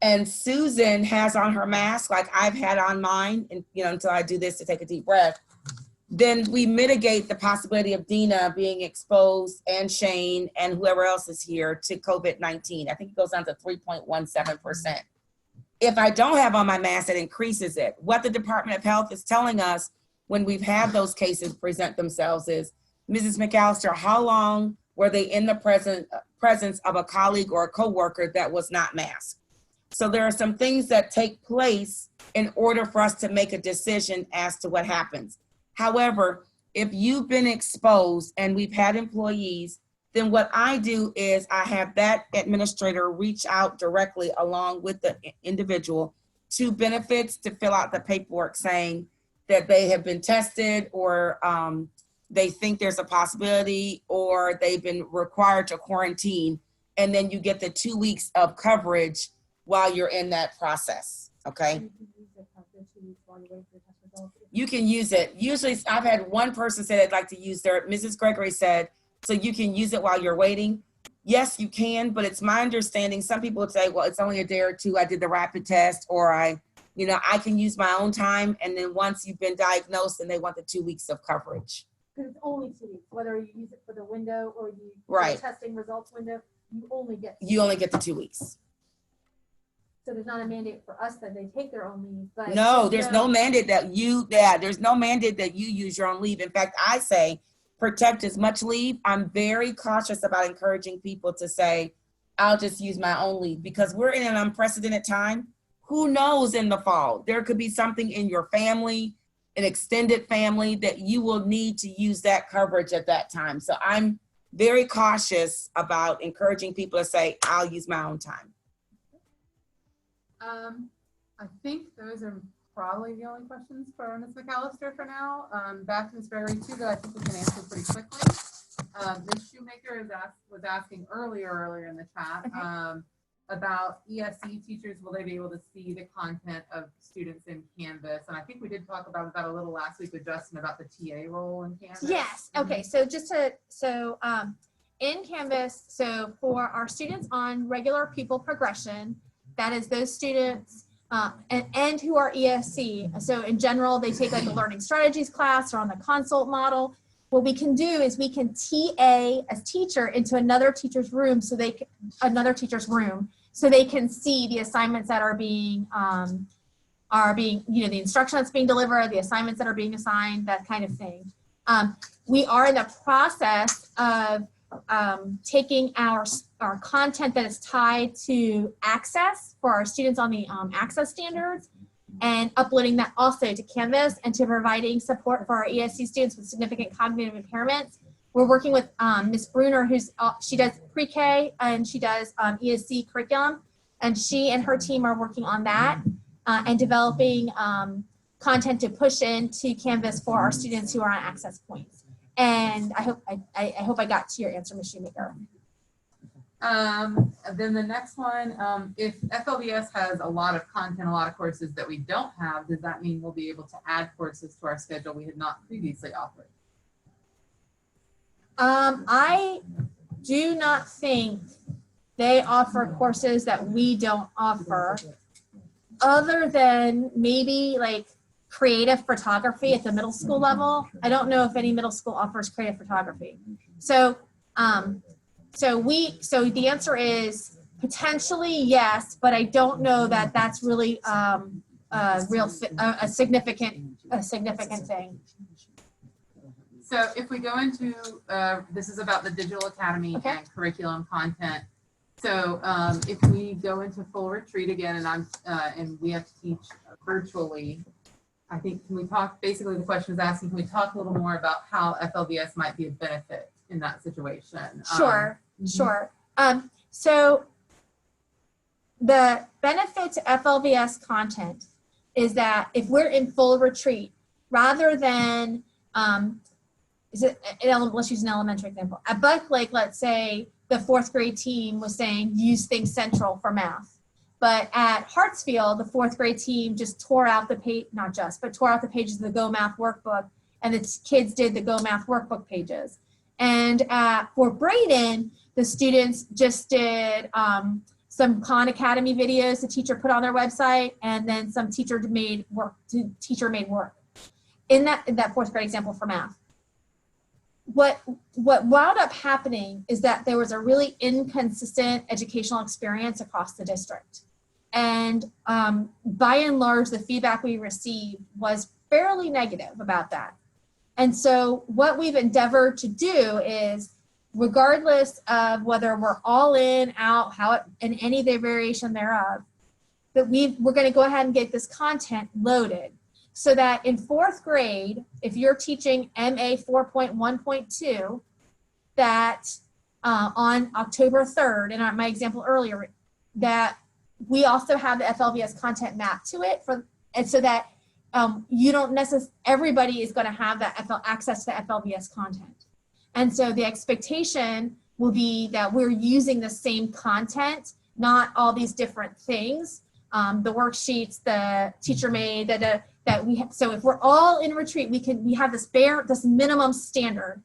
and Susan has on her mask like I've had on mine, and you know, until I do this to take a deep breath, then we mitigate the possibility of Dina being exposed and Shane and whoever else is here to COVID-19. I think it goes down to 3.17%. If I don't have on my mask, it increases it. What the Department of Health is telling us when we've had those cases present themselves is, Mrs. McAllister, how long were they in the presence of a colleague or a coworker that was not masked? So there are some things that take place in order for us to make a decision as to what happens. However, if you've been exposed and we've had employees, then what I do is I have that administrator reach out directly along with the individual to benefits to fill out the paperwork saying that they have been tested or they think there's a possibility or they've been required to quarantine. And then you get the 2 weeks of coverage while you're in that process, okay? You can use it. Usually I've had one person say they'd like to use their, Mrs. Gregory said, so you can use it while you're waiting. Yes, you can, but it's my understanding, some people would say, well, it's only a day or two, I did the rapid test, or I can use my own time. And then once you've been diagnosed, then they want the 2 weeks of coverage. Because it's only 2 weeks, whether you use it for the window or you Right. the testing results window, you only get the 2 weeks. So there's not a mandate for us that they take their own leave, but No, there's no mandate that there's no mandate that you use your own leave. In fact, I say protect as much leave. I'm very cautious about encouraging people to say, I'll just use my own leave because we're in an unprecedented time. Who knows in the fall? There could be something in your family, an extended family that you will need to use that coverage at that time. So I'm very cautious about encouraging people to say, I'll use my own time. I think those are probably the only questions for Ms. McAllister for now. Back to Ms. Gregory too, that I think we can answer pretty quickly. Ms. Shoemaker was asking earlier in the chat about ESC teachers. Will they be able to see the content of students in Canvas? And I think we did talk about that a little last week with Justin about the TA role in Canvas. yes. Okay. So in Canvas, so for our students on regular pupil progression, that is those students and who are ESC. So in general, they take like a learning strategies class or on the consult model. What we can do is we can TA as teacher into another teacher's room so they can see the assignments that are being the instruction that's being delivered, the assignments that are being assigned, that kind of thing. We are in the process of taking our content that is tied to access for our students on the access standards and uploading that also to Canvas and to providing support for our ESC students with significant cognitive impairments. We're working with Ms. Bruner, she does pre-K and she does ESC curriculum, and she and her team are working on that and developing content to push into Canvas for our students who are on access points. And I hope I got to your answer, Ms. Shoemaker. Then the next one, if FLVS has a lot of content, a lot of courses that we don't have, does that mean we'll be able to add courses to our schedule we had not previously offered? I do not think they offer courses that we don't offer, other than maybe like creative photography at the middle school level. I don't know if any middle school offers creative photography. So the answer is potentially yes, but I don't know that that's really a significant thing. So if we go into, this is about the Digital Academy and curriculum content. So if we go into full retreat again and we have to teach virtually, I think, can we talk, basically the question is asking, can we talk a little more about how FLVS might be a benefit in that situation? Sure. So the benefit to FLVS content is that if we're in full retreat, rather than, let's use an elementary example. At Buck Lake, let's say the 4th grade team was saying, use Think Central for math. But at Hartsfield, the 4th grade team just tore out the page, tore out the pages of the Go Math workbook, and the kids did the Go Math workbook pages. And for Braden, the students just did some Khan Academy videos the teacher put on their website, and then some teacher made work. in that fourth grade example for math, what wound up happening is that there was a really inconsistent educational experience across the district. And by and large, the feedback we received was fairly negative about that. And so what we've endeavored to do is, regardless of whether we're all in, out, and any of the variation thereof, that we're going to go ahead and get this content loaded so that in fourth grade, if you're teaching MA 4.1.2, that on October 3rd, and my example earlier, that we also have the FLVS content mapped to it, and so that you don't necessarily, everybody is going to have that access to the FLVS content. And so the expectation will be that we're using the same content, not all these different things. The worksheets, the teacher made, that we have. So if we're all in retreat, we have this minimum standard,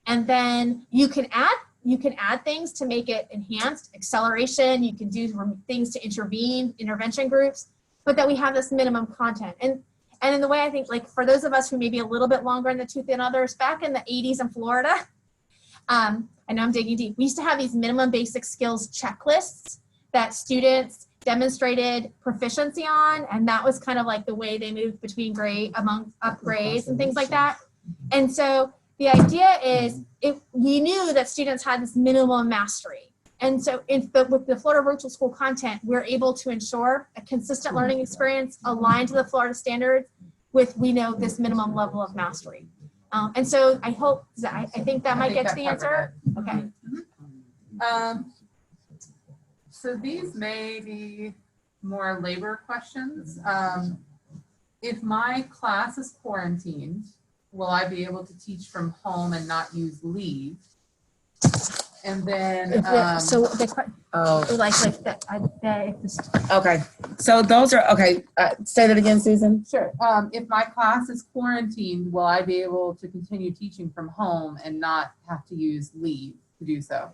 and then you can add things to make it enhanced, acceleration. You can do things to intervention groups, but that we have this minimum content. And in the way I think, like for those of us who may be a little bit longer in the tooth than others, back in the 80s in Florida, I know I'm digging deep. We used to have these minimum basic skills checklists that students demonstrated proficiency on, and that was kind of like the way they moved between among upgrades and things like that. And so the idea is, we knew that students had this minimum mastery. And so with the Florida Virtual School content, we're able to ensure a consistent learning experience aligned to the Florida standards with, we know, this minimum level of mastery. And so I think that might get to the answer. Okay. So these may be more labor questions. If my class is quarantined, will I be able to teach from home and not use leave? And then, Okay, so those are, okay, say that again, Susan. Sure. If my class is quarantined, will I be able to continue teaching from home and not have to use leave to do so?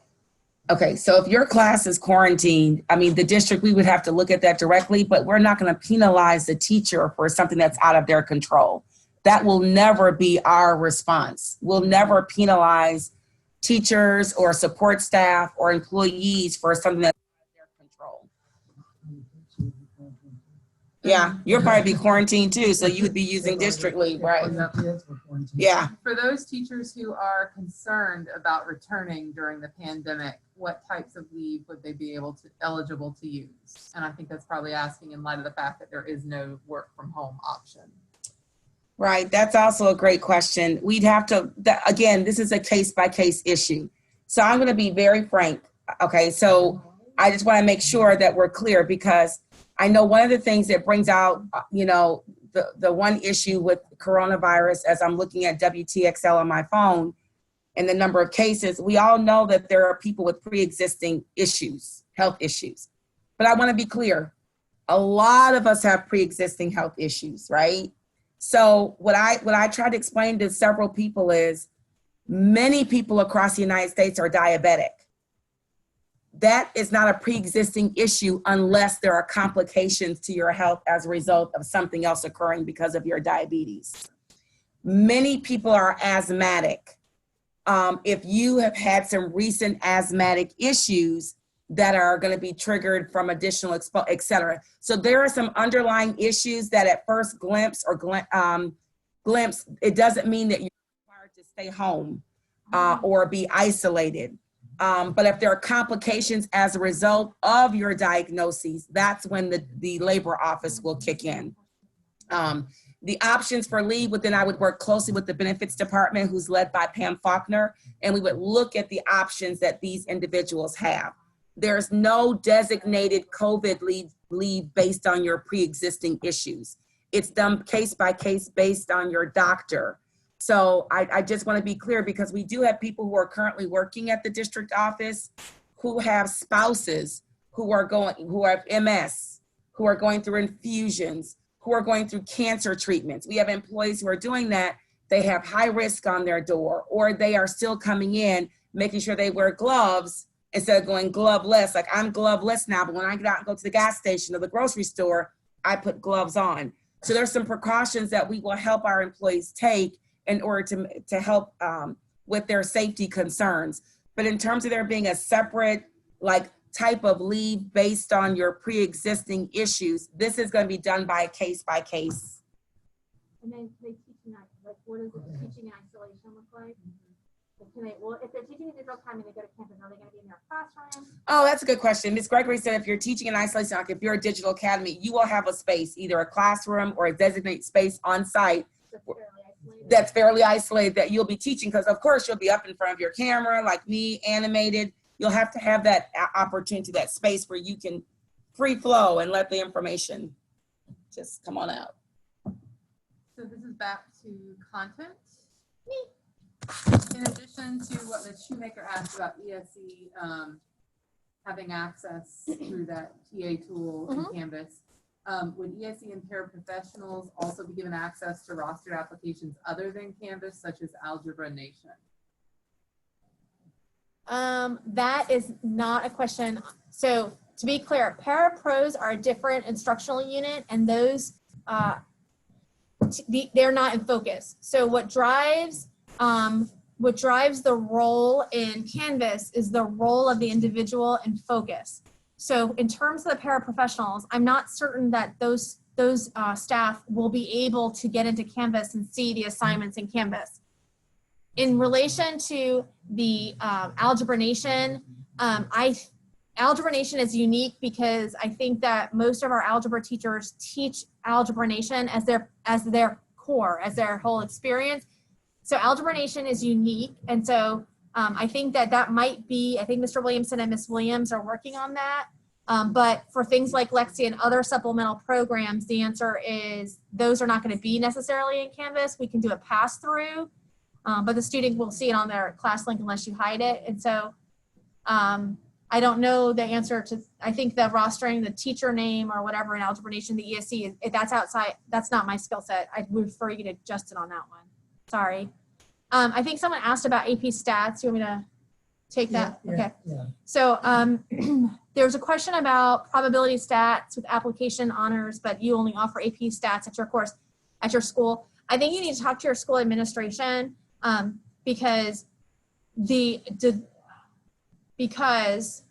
Okay, so if your class is quarantined, I mean, the district, we would have to look at that directly, but we're not going to penalize the teacher for something that's out of their control. That will never be our response. We'll never penalize teachers or support staff or employees for something that's out of their control. Yeah, you'll probably be quarantined too, so you would be using district leave, right? Yeah. For those teachers who are concerned about returning during the pandemic, what types of leave would they be eligible to use? And I think that's probably asking in light of the fact that there is no work from home option. Right, that's also a great question. We'd have to, again, this is a case-by-case issue. So I'm going to be very frank, okay? So I just want to make sure that we're clear, because I know one of the things that brings out, the one issue with coronavirus, as I'm looking at WTXL on my phone and the number of cases, we all know that there are people with pre-existing issues, health issues. But I want to be clear, a lot of us have pre-existing health issues, right? So what I try to explain to several people is, many people across the United States are diabetic. That is not a pre-existing issue unless there are complications to your health as a result of something else occurring because of your diabetes. Many people are asthmatic. If you have had some recent asthmatic issues that are going to be triggered from additional et cetera. So there are some underlying issues that at first glimpse, it doesn't mean that you're required to stay home or be isolated. But if there are complications as a result of your diagnoses, that's when the labor office will kick in. The options for leave, then I would work closely with the benefits department, who's led by Pam Faulkner, and we would look at the options that these individuals have. There's no designated COVID leave based on your pre-existing issues. It's done case by case based on your doctor. So I just want to be clear, because we do have people who are currently working at the district office who have spouses who have MS, who are going through infusions, who are going through cancer treatments. We have employees who are doing that. They have high risk on their door, or they are still coming in, making sure they wear gloves instead of going gloveless. Like, I'm gloveless now, but when I get out and go to the gas station or the grocery store, I put gloves on. So there's some precautions that we will help our employees take in order to help with their safety concerns. But in terms of there being a separate type of leave based on your pre-existing issues, this is going to be done by case by case. And then they teach what does teaching in isolation look like? If they're teaching in digital time and they go to campus, are they going to be in their classroom? Oh, that's a good question. Ms. Gregory said if you're teaching in isolation, like if you're a digital academy, you will have a space, either a classroom or a designated space on site that's fairly isolated that you'll be teaching, because of course you'll be up in front of your camera like me, animated. You'll have to have that opportunity, that space where you can free flow and let the information just come on out. So this is back to content. In addition to what the shoemaker asked about ESE having access through that TA tool in Canvas, would ESE and paraprofessionals also be given access to rostered applications other than Canvas, such as Algebra Nation? That is not a question. So to be clear, parapros are a different instructional unit, and those they're not in focus. So what drives the role in Canvas is the role of the individual in focus. So in terms of the paraprofessionals, I'm not certain that those staff will be able to get into Canvas and see the assignments in Canvas. In relation to the Algebra Nation, Algebra Nation is unique because I think that most of our algebra teachers teach Algebra Nation as their core, as their whole experience. So Algebra Nation is unique, and so I think that might be, I think Mr. Williamson and Ms. Williams are working on that. But for things like Lexi and other supplemental programs, the answer is those are not going to be necessarily in Canvas. We can do a pass-through, but the student will see it on their class link unless you hide it. And so I don't know the answer to, I think the rostering, the teacher name or whatever in Algebra Nation, the ESC, that's outside, that's not my skill set. I would refer you to Justin on that one. Sorry. I think someone asked about AP stats. You want me to take that? Okay. Yeah. So there's a question about probability stats with application honors, but you only offer AP stats at your course, at your school. I think you need to talk to your school administration because because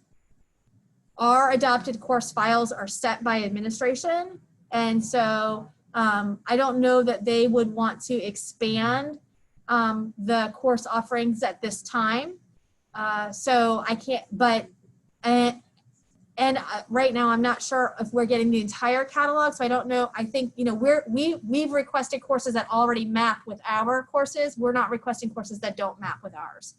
our adopted course files are set by administration. And so I don't know that they would want to expand the course offerings at this time. So I can't, but, and right now I'm not sure if we're getting the entire catalog. So I don't know. I think, you know, we've requested courses that already map with our courses. We're not requesting courses that don't map with ours.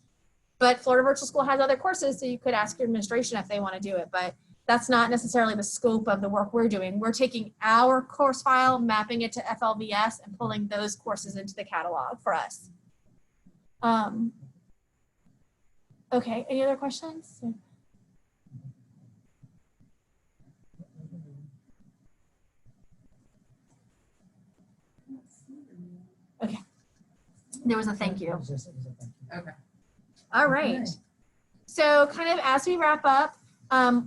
But Florida Virtual School has other courses, so you could ask your administration if they want to do it. But that's not necessarily the scope of the work we're doing. We're taking our course file, mapping it to FLVS, and pulling those courses into the catalog for us. Okay, any other questions? Okay, there was a thank you. Okay. All right. So kind of as we wrap up,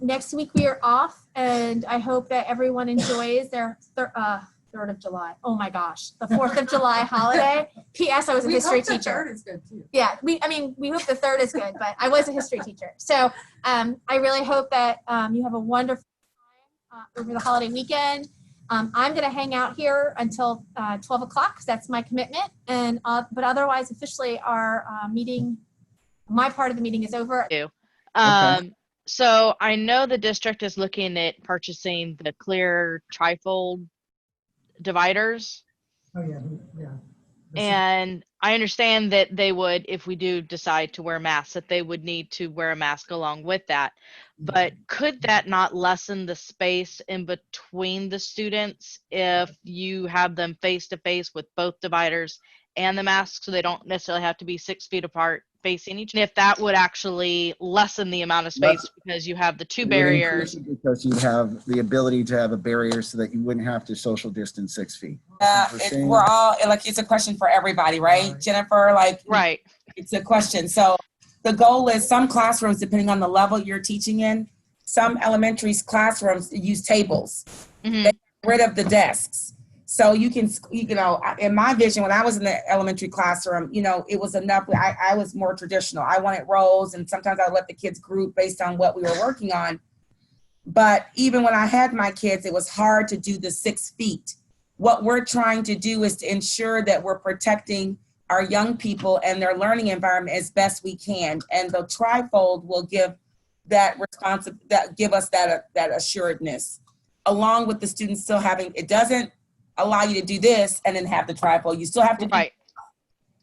next week we are off, and I hope that everyone enjoys their 3rd of July. Oh my gosh, the 4th of July holiday. P.S. I was a history teacher. The 3rd is good too. Yeah, we hope the 3rd is good, but I was a history teacher. So I really hope that you have a wonderful time over the holiday weekend. I'm going to hang out here until 12 o'clock because that's my commitment. And but otherwise, officially, our meeting, my part of the meeting is over. So I know the district is looking at purchasing the clear trifold dividers. Oh, yeah, yeah. And I understand that they would, if we do decide to wear masks, that they would need to wear a mask along with that. But could that not lessen the space in between the students if you have them face to face with both dividers and the mask, so they don't necessarily have to be 6 feet apart facing each? And if that would actually lessen the amount of space because you have the two barriers. Because you have the ability to have a barrier so that you wouldn't have to social distance 6 feet. We're all, like, it's a question for everybody, right? Jennifer, like, right. It's a question. So the goal is some classrooms, depending on the level you're teaching in, some elementary classrooms use tables. They get rid of the desks. So you can, in my vision, when I was in the elementary classroom, it was enough. I was more traditional. I wanted roles, and sometimes I let the kids group based on what we were working on. But even when I had my kids, it was hard to do the 6 feet. What we're trying to do is to ensure that we're protecting our young people and their learning environment as best we can. And the trifold will give that give us that assuredness, along with the students still having, it doesn't allow you to do this and then have the trifold. You still have to do, Right.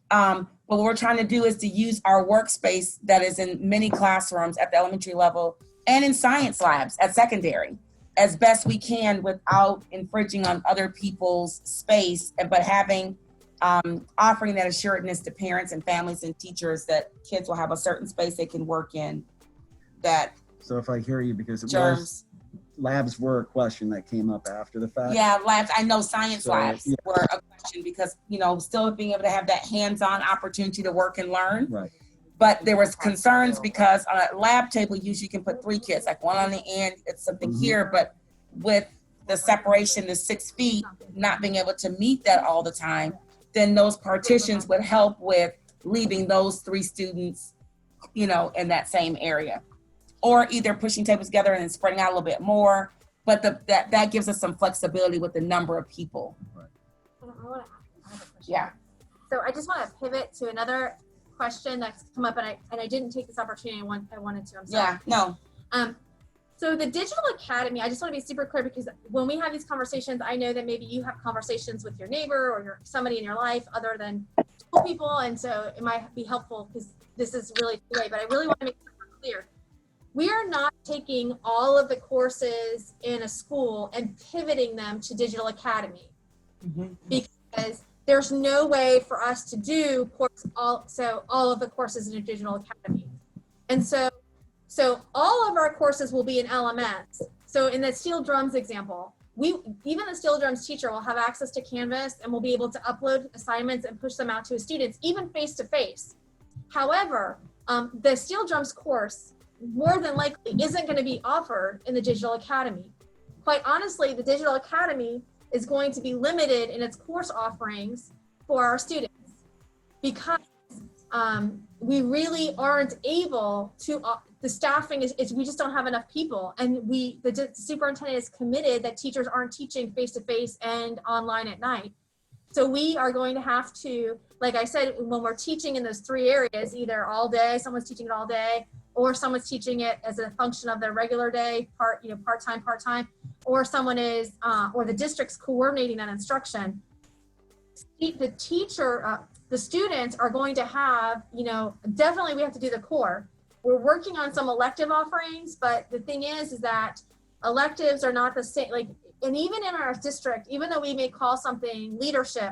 but what we're trying to do is to use our workspace that is in many classrooms at the elementary level and in science labs at secondary as best we can without infringing on other people's space, but having, offering that assuredness to parents and families and teachers that kids will have a certain space they can work in. That So if I hear you, because it germs. was, labs were a question that came up after the fact. Yeah, labs. I know science So, labs yeah. were a question because, still being able to have that hands-on opportunity to work and learn. Right. But there was concerns because on a lab table, usually you can put 3 kids, like one on the end, it's something here, but with the separation, the 6 feet, not being able to meet that all the time, then those partitions would help with leaving those 3 students, in that same area. Or either pushing tables together and then spreading out a little bit more. But that gives us some flexibility with the number of people. I have a question. Yeah. So I just want to pivot to another question that's come up, and I didn't take this opportunity. I wanted to. I'm sorry. Yeah. No. So the Digital Academy, I just want to be super clear, because when we have these conversations, I know that maybe you have conversations with your neighbor or somebody in your life other than school people, and so it might be helpful because this is really today. But I really want to make it clear. We are not taking all of the courses in a school and pivoting them to Digital Academy, because there's no way for us to do all of the courses in a Digital Academy. And so all of our courses will be in LMS. So in the steel drums example, even the steel drums teacher will have access to Canvas and will be able to upload assignments and push them out to his students, even face-to-face. However, the steel drums course more than likely isn't going to be offered in the Digital Academy. Quite honestly, the Digital Academy is going to be limited in its course offerings for our students, because we really aren't able to, the staffing is we just don't have enough people, and the superintendent is committed that teachers aren't teaching face-to-face and online at night. So we are going to have to, like I said, when we're teaching in those 3 areas, either all day, someone's teaching it all day, or someone's teaching it as a function of their regular day, part-time, or someone is, or the district's coordinating that instruction. The teacher, the students are going to have, definitely we have to do the core. We're working on some elective offerings, but the thing is that electives are not the same, and even in our district, even though we may call something leadership,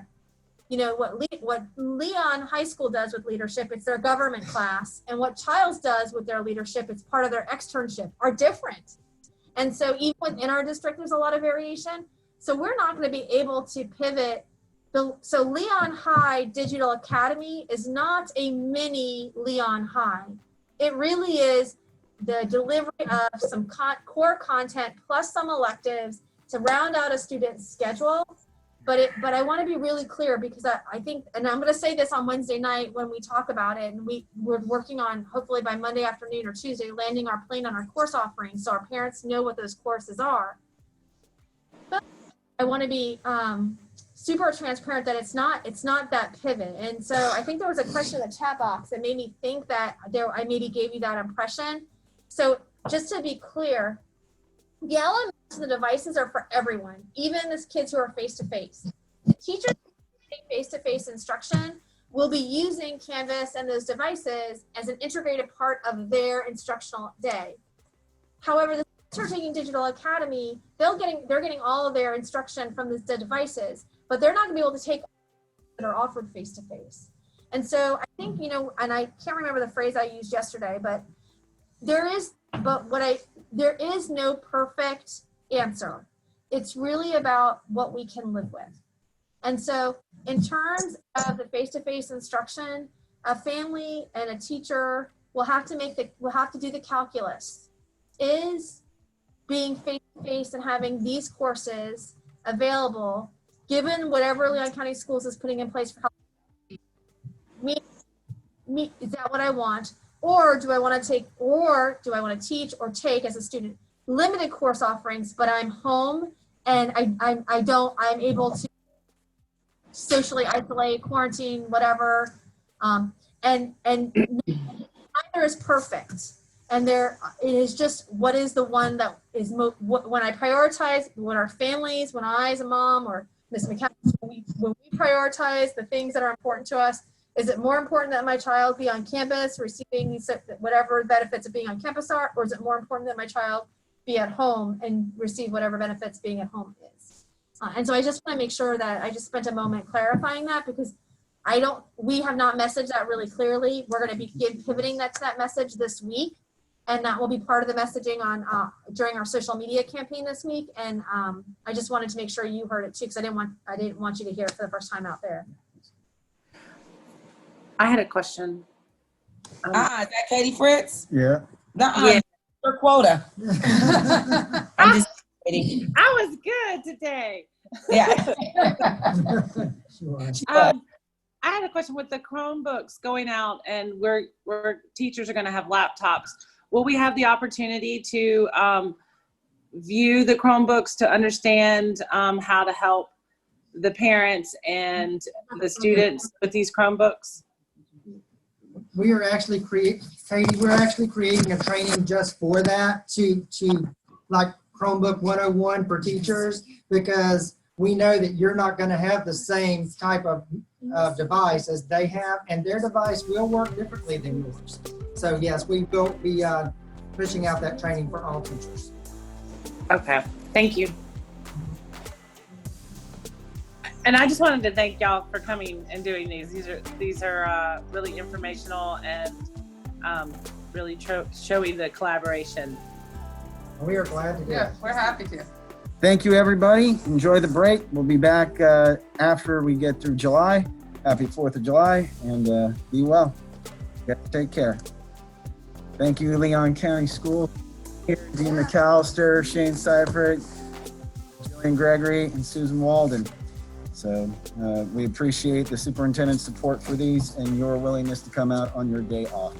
what Leon High School does with leadership, it's their government class, and what Childs does with their leadership, it's part of their externship, are different. And so even within our district, there's a lot of variation. So we're not going to be able to pivot. So Leon High Digital Academy is not a mini Leon High. It really is the delivery of some core content plus some electives to round out a student's schedule. But I want to be really clear, because I think, and I'm going to say this on Wednesday night when we talk about it, and we're working on, hopefully by Monday afternoon or Tuesday, landing our plane on our course offerings so our parents know what those courses are. But I want to be super transparent that it's not that pivot. And so I think there was a question in the chat box that made me think that I maybe gave you that impression. So just to be clear, the LMS and the devices are for everyone, even the kids who are face-to-face. The teachers who take face-to-face instruction will be using Canvas and those devices as an integrated part of their instructional day. However, the students who are taking Digital Academy, they're getting all of their instruction from the devices, but they're not going to be able to take that are offered face-to-face. And so I think, and I can't remember the phrase I used yesterday, but there is no perfect answer. It's really about what we can live with. And so in terms of the face-to-face instruction, a family and a teacher will have to do the calculus. Is being face-to-face and having these courses available given whatever Leon County Schools is putting in place for me, is that what I want? Or do I want to take, or do I want to teach or take as a student limited course offerings, but I'm home and I'm able to socially isolate, quarantine, whatever. And neither is perfect. And it is just what is the one that is when I prioritize, when our families, when I as a mom or Ms. McCaffrey, when we prioritize the things that are important to us, is it more important that my child be on campus receiving whatever benefits of being on campus are, or is it more important that my child be at home and receive whatever benefits being at home is? And so I just want to make sure that I just spent a moment clarifying that, because we have not messaged that really clearly. We're going to be pivoting to that message this week, and that will be part of the messaging on during our social media campaign this week. And I just wanted to make sure you heard it too, because I didn't want you to hear it for the first time out there. I had a question. Is that Katie Fritz? Yeah. Yeah. Your quota. I'm just kidding. I was good today. Yeah. Sure. I had a question with the Chromebooks going out, and where teachers are going to have laptops. Will we have the opportunity to view the Chromebooks to understand how to help the parents and the students with these Chromebooks? We are actually creating a training just for that, to like Chromebook 101 for teachers, because we know that you're not going to have the same type of device as they have, and their device will work differently than yours. So yes, we will be pushing out that training for all teachers. Okay, thank you. And I just wanted to thank y'all for coming and doing these. These are really informational and really showing the collaboration. We are glad to do it. We're happy to. Thank you, everybody. Enjoy the break. We'll be back after we get through July. Happy 4th of July, and be well. Take care. Thank you, Leon County School. Here, Dean McAllister, Shane Seifert, Jillian Gregory, and Susan Walden. So we appreciate the superintendent's support for these and your willingness to come out on your day off.